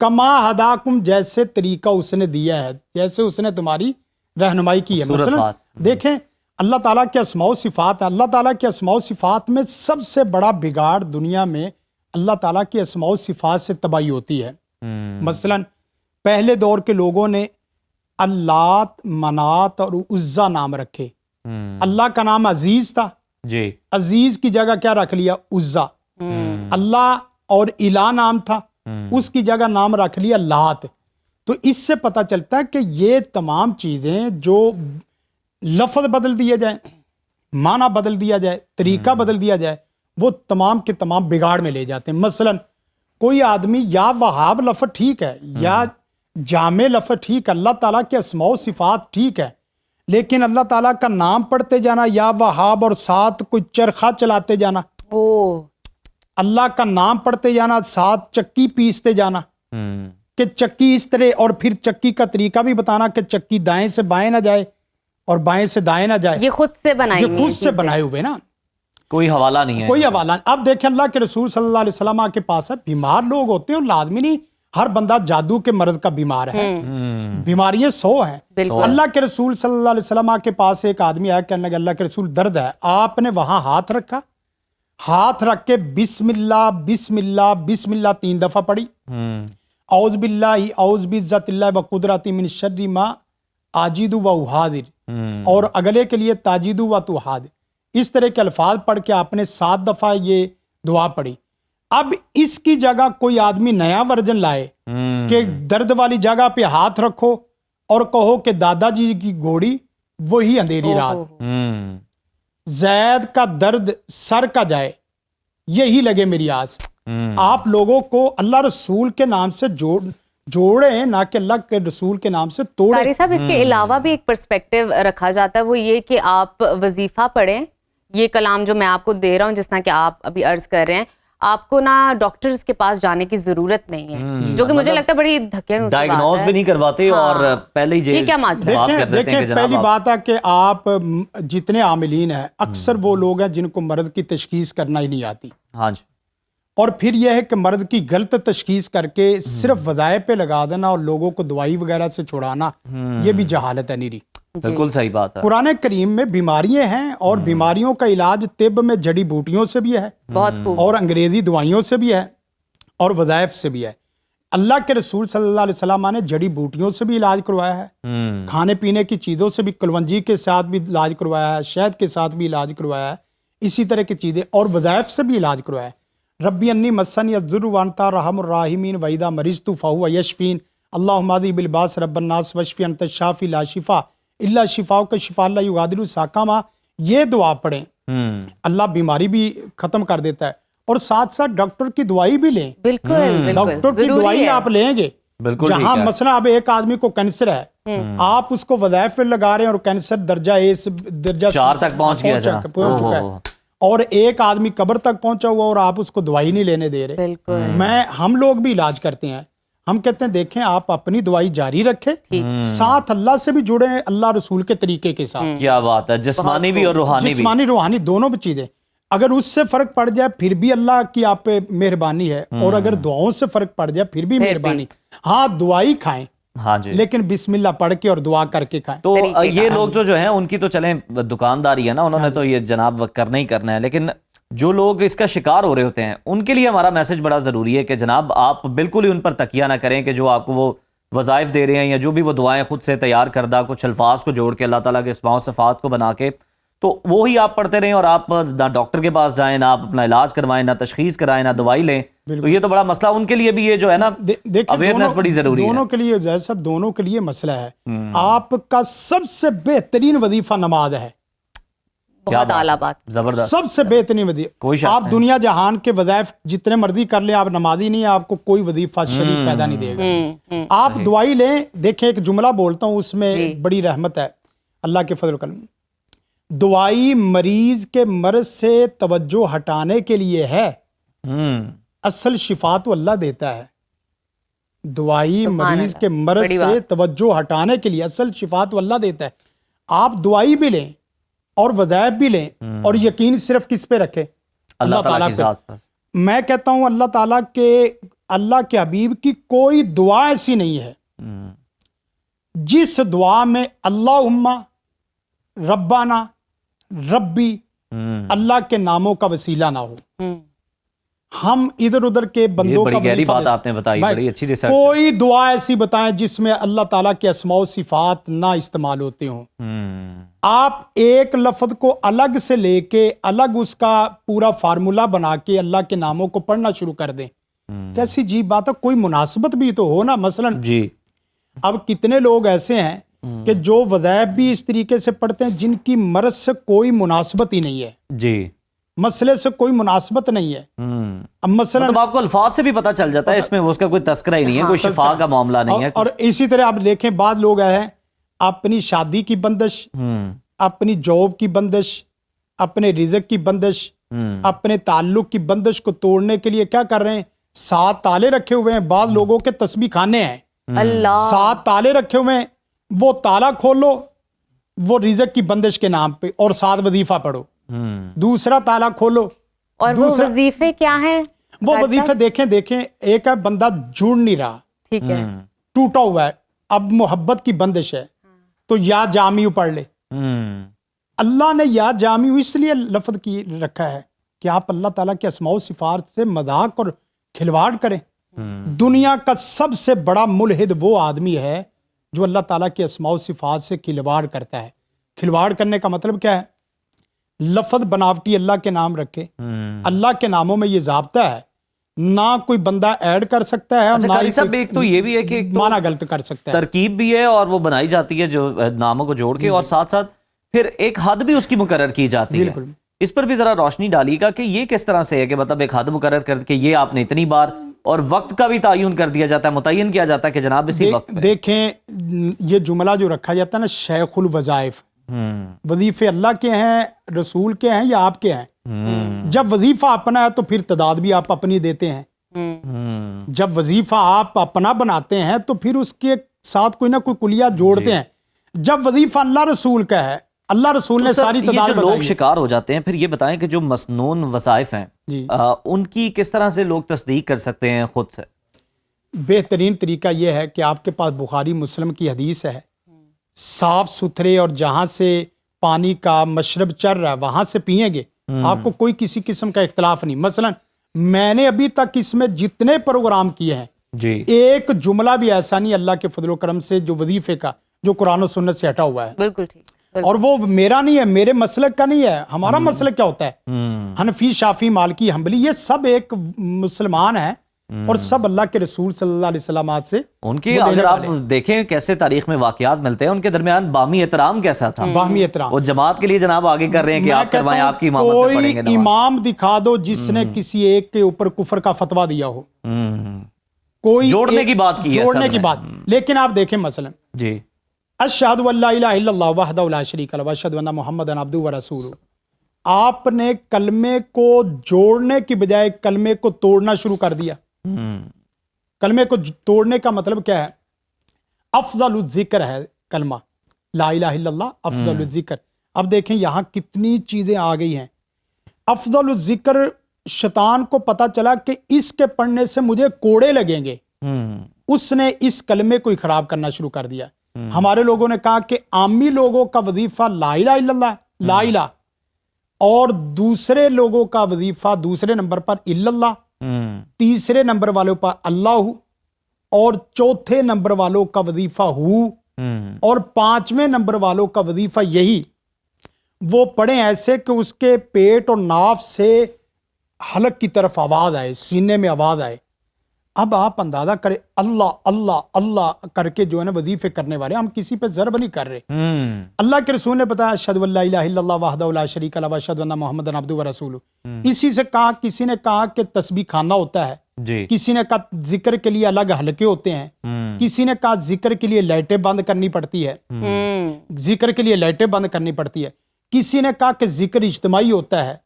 کما ہداکم, جیسے طریقہ اس نے دیا ہے, جیسے اس نے تمہاری رہنمائی کی ہے. مثلا دیکھیں اللہ تعالیٰ کے اسماء و صفات ہیں. اللہ تعالیٰ کے اسماء و صفات میں سب سے بڑا بگاڑ دنیا میں اللہ تعالیٰ کے اسماء و صفات سے تباہی ہوتی ہے. مثلا پہلے دور کے لوگوں نے اللات، منات اور عزا نام رکھے. اللہ کا نام عزیز تھا جی، عزیز کی جگہ کیا رکھ لیا؟ عزا. اللہ اور الہ نام تھا، اس کی جگہ نام رکھ لیا لات. تو اس سے پتہ چلتا ہے کہ یہ تمام چیزیں جو لفظ بدل دیے جائیں، معنی بدل دیا جائے، طریقہ بدل دیا جائے، وہ تمام کے تمام بگاڑ میں لے جاتے ہیں. مثلا کوئی آدمی یا وہاب لفظ ٹھیک ہے یا جامع لفظ ٹھیک، اللہ تعالیٰ کے اسماء و صفات ٹھیک ہے، لیکن اللہ تعالیٰ کا نام پڑھتے جانا یا وہاب اور ساتھ کوئی چرخہ چلاتے جانا، اللہ کا نام پڑھتے جانا ساتھ چکی پیستے جانا کہ چکی اس طرح، اور پھر چکی کا طریقہ بھی بتانا کہ چکی دائیں سے بائیں نہ جائے اور بائیں سے دائیں نہ جائے. یہ خود سے بنائی یہ خود سے بنائے ہوئے نا، کوئی حوالہ نہیں ہے، کوئی حوالہ. اب دیکھیں اللہ کے رسول صلی اللہ علیہ وسلم کے پاس ہے، بیمار لوگ ہوتے ہیں اور لازمی نہیں ہر بندہ جادو کے مرض کا بیمار ہے، بیماریاں 100 ہیں. اللہ کے رسول صلی اللہ علیہ وسلم کے پاس ایک آدمی آیا، کہنے لگا اللہ کے رسول درد ہے. آپ نے وہاں ہاتھ رکھا، ہاتھ رکھ کے بسم اللہ بسم اللہ بسم اللہ 3 دفعہ پڑھی، اعوذ باللہ اعوذ بعزت اللہ وقدرتی من شر ما اجد و احاذر، اور اگلے کے لیے تاجد و تحاذر. اس طرح کے الفاظ پڑھ کے آپ نے 7 دفعہ یہ دعا پڑھی. اب اس کی جگہ کوئی آدمی نیا ورژن لائے کہ درد والی جگہ پہ ہاتھ رکھو اور کہو کہ دادا جی کی گھوڑی وہی اندھیری رات، زید کا درد سر کا جائے یہی لگے میری آس. آپ لوگوں کو اللہ رسول کے نام سے جوڑیں، نہ کہ اللہ کے رسول کے نام سے توڑیں. قاری صاحب، اس کے علاوہ بھی ایک پرسپیکٹیو رکھا جاتا ہے، وہ یہ کہ آپ وظیفہ پڑھیں. یہ کلام جو میں آپ کو دے رہا ہوں، جس طرح کہ آپ ابھی عرض کر رہے ہیں، آپ کو نہ ڈاکٹرز کے پاس جانے کی ضرورت نہیں ہے، جو کہ مجھے لگتا ہے بڑی دھکیڑ ڈائگنوز بھی نہیں کرواتے اور پہلے ہی یہ کیا ماجرا ہے؟ دیکھیں پہلی بات ہے کہ آپ جتنے عاملین ہیں اکثر وہ لوگ ہیں جن کو مرض کی تشخیص کرنا ہی نہیں آتی. ہاں جی. اور پھر یہ ہے کہ مرض کی غلط تشخیص کر کے صرف وظائف پہ لگا دینا اور لوگوں کو دوائی وغیرہ سے چھڑانا، یہ بھی جہالت ہے نیری. بالکل صحیح بات ہے. قرآن کریم میں بیماریاں ہیں اور بیماریوں کا علاج طب میں جڑی بوٹیوں سے بھی ہے، بہت خوب، اور انگریزی دوائیوں سے بھی ہے اور وظائف سے بھی ہے. اللہ کے رسول صلی اللہ علیہ وسلم نے جڑی بوٹیوں سے بھی علاج کروایا ہے، کھانے پینے کی چیزوں سے بھی، کلونجی کے ساتھ بھی علاج کروایا ہے، شہد کے ساتھ بھی علاج کروایا ہے، اسی طرح کی چیزیں، اور وظائف سے بھی علاج کروایا ہے. ربی انی مسنی الضر وانت ارحم الراحمین واذا مرضت فهو یشفین اللهم اذهب الباس رب الناس واشفی انت الشافی لا شفاء الا شفاؤک شفاء لا یغادر سقما. یہ دعا پڑھیں، اللہ بیماری بھی ختم کر دیتا ہے، اور ساتھ ساتھ ڈاکٹر کی دوائی بھی لیں. بالکل ڈاکٹر کی دوائی آپ لیں گے. جہاں مثلا اب ایک آدمی کو کینسر ہے، آپ اس کو وظائف پہ لگا رہے ہیں اور کینسر درجہ 4 تک پہنچ چکا ہے، اور ایک آدمی قبر تک پہنچا ہوا اور آپ اس کو دوائی نہیں لینے دے رہے. ہم لوگ بھی علاج کرتے ہیں، ہم کہتے ہیں دیکھیں آپ اپنی دوائی جاری رکھیں، ساتھ اللہ سے بھی جڑیں، اللہ رسول کے طریقے کے ساتھ. کیا بات ہے، جسمانی بھی اور روحانی بھی، جسمانی روحانی دونوں بھی چیزیں. اگر اس سے فرق پڑ جائے پھر بھی اللہ کی آپ پہ مہربانی ہے، اور اگر دعاؤں سے فرق پڑ جائے پھر بھی مہربانی. ہاں دعائی کھائیں، ہاں جی، لیکن بسم اللہ پڑھ کے اور دعا کر کے کھائیں. تو یہ لوگ جو ہیں ان کی تو چلیں دکانداری ہے نا، انہوں نے تو یہ جناب کرنا ہی کرنا ہے، لیکن جو لوگ اس کا شکار ہو رہے ہوتے ہیں ان کے لیے ہمارا میسج بڑا ضروری ہے کہ جناب آپ بالکل ہی ان پر تکیہ نہ کریں کہ جو آپ کو وہ وظائف دے رہے ہیں یا جو بھی وہ دعائیں خود سے تیار کردہ کچھ الفاظ کو جوڑ کے اللہ تعالیٰ کے اسماء و صفات کو بنا کے، تو وہی آپ پڑھتے رہیں اور آپ نہ ڈاکٹر کے پاس جائیں، نہ آپ اپنا علاج کروائیں، نہ تشخیص کرائیں، نہ دوائی لیں. تو یہ تو بڑا مسئلہ ان کے لیے بھی یہ جو ہے نا اویئرنیس بڑی ضروری ہے. دونوں کے لیے جیسا دونوں کے لیے مسئلہ ہے. آپ کا سب سے بہترین وظیفہ نماز ہے. بہت اعلیٰ بات، زبردست، سب سے بہترین وظیفہ. آپ دنیا جہان کے وظائف جتنے مرضی کر لیں، آپ نمازی نہیں، آپ کو کوئی وظیفہ شریف فائدہ نہیں دے گا. آپ دوائی لیں. دیکھیں ایک جملہ بولتا ہوں، اس میں بڑی رحمت ہے اللہ کے فضل و کرم. دوائی مریض کے مرض سے توجہ ہٹانے کے لیے ہے، اصل شفا تو اللہ دیتا ہے. دوائی مریض کے مرض سے توجہ ہٹانے کے لیے اصل شفا تو اللہ دیتا ہے. آپ دوائی بھی لیں اور وظائف بھی لیں، اور یقین صرف کس پہ رکھیں؟ اللہ تعالیٰ پہ. میں کہتا ہوں اللہ کے حبیب کی کوئی دعا ایسی نہیں ہے جس دعا میں اللہم ربنا ربی اللہ کے ناموں کا وسیلہ نہ ہو. हम इधर उधर के बंदों बड़ी का गहरी वजीफा बात देते हैं। आपने बताई, भाई, बड़ी अच्छी रिसर्च। कोई दुआ ऐसी बताएं जिसमें अल्लाह ताला के अस्माउ सिफात ना इस्तेमाल होते हों। आप एक लफ्ज को अलग से लेके अलग उसका पूरा फार्मूला बना के अल्लाह के नामों को पढ़ना शुरू कर दें, कैसी अजीब बात है। कोई मुनासिबत भी तो हो ना। मसलन जी, अब कितने लोग ऐसे हैं कि जो वज़ाइफ भी इस तरीके से पढ़ते हैं जिनकी मर्ज से कोई मुनासिबत ही नहीं है, जी, मसले से कोई मुनासिबत नहीं है। अब मसलन मतलब आपको अल्फाज से भी पता चल जाता है, इसमें उसका कोई तस्करा ही नहीं है, कोई शिफा का मामला नहीं है। और इसी तरह आप देखें, बाद लोग हैं अपनी शादी की बंदिश, अपनी जॉब की बंदिश, अपने रिज़्क की बंदिश, अपने ताल्लुक की बंदिश को तोड़ने के लिए क्या कर रहे हैं, 7 ताले रखे हुए हैं। बाद लोगों के तस्बीह खाने हैं, अल्लाह 7 ताले रखे हुए हैं, वो ताला खोलो वो रिज़्क की बंदिश के नाम पे और 7 वजीफा पढ़ो। दूसरा ताला खोलो और वो वजीफे क्या हैं? वो वजीफे देखें, एक है बंदा जुड़ नहीं रहा, ठीक है, टूटा हुआ है, अब मोहब्बत की बंदिश है तो या जामियु पढ़ ले। अल्लाह ने या जामियु इसलिए लफ्ज की रखा है कि आप अल्लाह ताला के अस्माउ सिफात से मजाक और खिलवाड़ करें। दुनिया का सबसे बड़ा मुल्हिद वो आदमी है जो अल्लाह ताला के अस्माउ सिफात से खिलवाड़ करता है। खिलवाड़ करने का मतलब क्या है? लफ्ज बनावटी अल्लाह के नाम रखे। अल्लाह के नामों में ये ज़ाब्ता है, ना कोई बंदा ऐड कर सकता है, अच्छा, ना कारी ही साहब, कोई एक तो ये भी है कि एक तो माना गलत कर सकता है। तरकीब भी है और वो बनाई जाती है जो नामों को जोड़ के, और साथ साथ फिर एक हद भी उसकी मुकर्रर की जाती है। बिल्कुल। इस पर भी जरा रोशनी डालिएगा कि ये किस तरह से है कि मतलब एक हद मुकर्रर करके ये आपने इतनी बार, और वक्त का भी तायुन कर दिया जाता है, मुतय्यन किया जाता है कि जनाब इसी वक्त पे। देखें, ये जुमला जो रखा जाता है ना, शेखुल वज़ाइफ, वजीफे अल्लाह के हैं, रसूल के हैं या आपके हैं। जब वजीफा अपना है तो फिर तदाद भी आप अपनी देते हैं। जब वजीफा आप अपना बनाते हैं तो फिर उसके साथ कोई ना कोई कुलिया जोड़ते हैं। जब वजीफा अल्लाह रसूल का है, अल्लाह रसूल ने सारी ये तदाद जो लोग बताई है। शिकार हो जाते हैं, फिर ये बताएं कि जो मसनून वसाइफ हैं जी। उनकी किस तरह से लोग तस्दीक कर सकते हैं खुद से? बेहतरीन तरीका यह है कि आपके पास बुखारी मुस्लिम की हदीस है, साफ सुथरे और जहाँ से पानी का मशरब चल रहा है वहाँ से पिएंगे, आपको कोई किसी किस्म का इख्तलाफ नहीं। मसलन मैंने अभी तक इसमें जितने प्रोग्राम किए हैं, जी, एक जुमला भी ऐसा नहीं अल्लाह के फजल करम से जो वजीफे का जो कुरान और सुन्नत से हटा हुआ है। बिल्कुल ठीक। और वो मेरा नहीं है, मेरे मसलक का नहीं है। हमारा मसलक क्या होता है? हनफी, शाफी, मालकी, हम्बली, ये सब एक मुसलमान है और सब अल्लाह के रसूल सल्लल्लाहु अलैहि वसल्लम से उनकी अगर आप देखें कैसे तारीख में वाकयात मिलते हैं, उनके दरमियान बामी एहतराम कैसा था? बाहमी एहतराम। वो जमात के लिए जनाब आगे कर रहे हैं कि मैं आप करवाएं, कहता हूं, आपकी इमामत में पढ़ेंगे कोई नमाज। इमाम दिखा दो जिसने किसी एक के ऊपर कुफर का फतवा दिया हो। कोई जोड़ने की बात की है जोड़ने सब की ने। बात। लेकिन आप देखें मसलन जी, अशहदु अल्ला इलाहा इल्लल्लाह वहदहु ला शरीका लहु व अशहदु अन्ना मुहम्मदन अब्दुहु व रसूलुहु, आपने कलमे को जोड़ने की बजाय कलमे को तोड़ना शुरू कर दिया। कलमे को तोड़ने का मतलब क्या है? अफजलुल जिक्र है कलमा, ला इलाहा इल्लल्लाह अफजलुल जिक्र। अब देखें यहाँ कितनी चीजें आ गई हैं। अफजलुल जिक्र, शैतान को पता चला कि इसके पढ़ने से मुझे कोड़े लगेंगे, उसने इस कलमे को ही खराब करना शुरू कर दिया। हमारे लोगों ने कहा कि आमी लोगों का वजीफा ला इलाहा इल्लल्लाह, ला इलाहा, और दूसरे लोगों का वजीफा दूसरे नंबर पर इल्लल्लाह, तीसरे नंबर वालों पर अल्लाह, और चौथे नंबर वालों का वजीफा हु, और 5वें नंबर वालों का वजीफा यही। वो पढ़े ऐसे कि उसके पेट और नाफ से हलक की तरफ आवाज आए, सीने में आवाज आए। अब आप अंदाजा करें, अल्लाह अल्लाह अल्लाह करके जो है ना वजीफे करने वाले, हम किसी पे ज़र्ब नहीं कर रहे। अल्लाह के रसूल ने बताया अशहदु अल्ला इलाहा इल्लल्लाह वहदहु ला शरीका लहु व अशहदु अन्ना मुहम्मदन अब्दुहु व रसूलुहु। इसी से कहा, किसी ने कहा कि तस्बीह खाना होता है, किसी ने कहा जिक्र के लिए अलग हलके होते हैं, किसी ने कहा जिक्र के लिए लाइटें बंद करनी पड़ती है, जिक्र के लिए लाइटें बंद करनी पड़ती है, किसी ने कहा कि जिक्र इज्तिमाई होता है,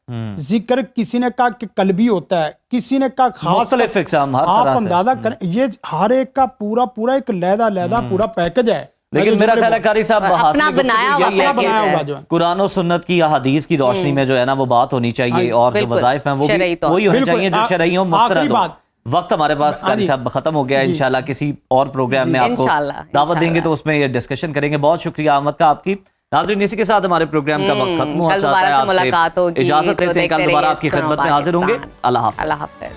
जिक्र किसी ने कहा कि कल्बी होता है, किसी ने कहा खास। आप अंदाजा करें, ये हर एक का पूरा पूरा एक लहदा पूरा पैकेज है। लेकिन मेरा ख्याल है कारी साहब अपना बनाया होगा जो कुरान और सुन्नत की हदीस की रोशनी में जो है ना वो बात होनी चाहिए, और जो वज़ाइफ हैं वो भी वही होने चाहिए जो शरई हो, मुस्तरद हो। वक्त हमारे पास कारी साहब खत्म हो गया है। इंशाल्लाह किसी और प्रोग्राम में आपको दावत देंगे तो उसमें ये डिस्कशन करेंगे। बहुत शुक्रिया आमद का आपकी। नाज़रीन, इसी के साथ हमारे प्रोग्राम का वक्त खत्म हुआ। कल दोबारा से मुलाकात होगी, इजाजत लेते हैं, कल दोबारा आपकी खिदमत में हाजिर होंगे। अल्लाह हाफ़िज़।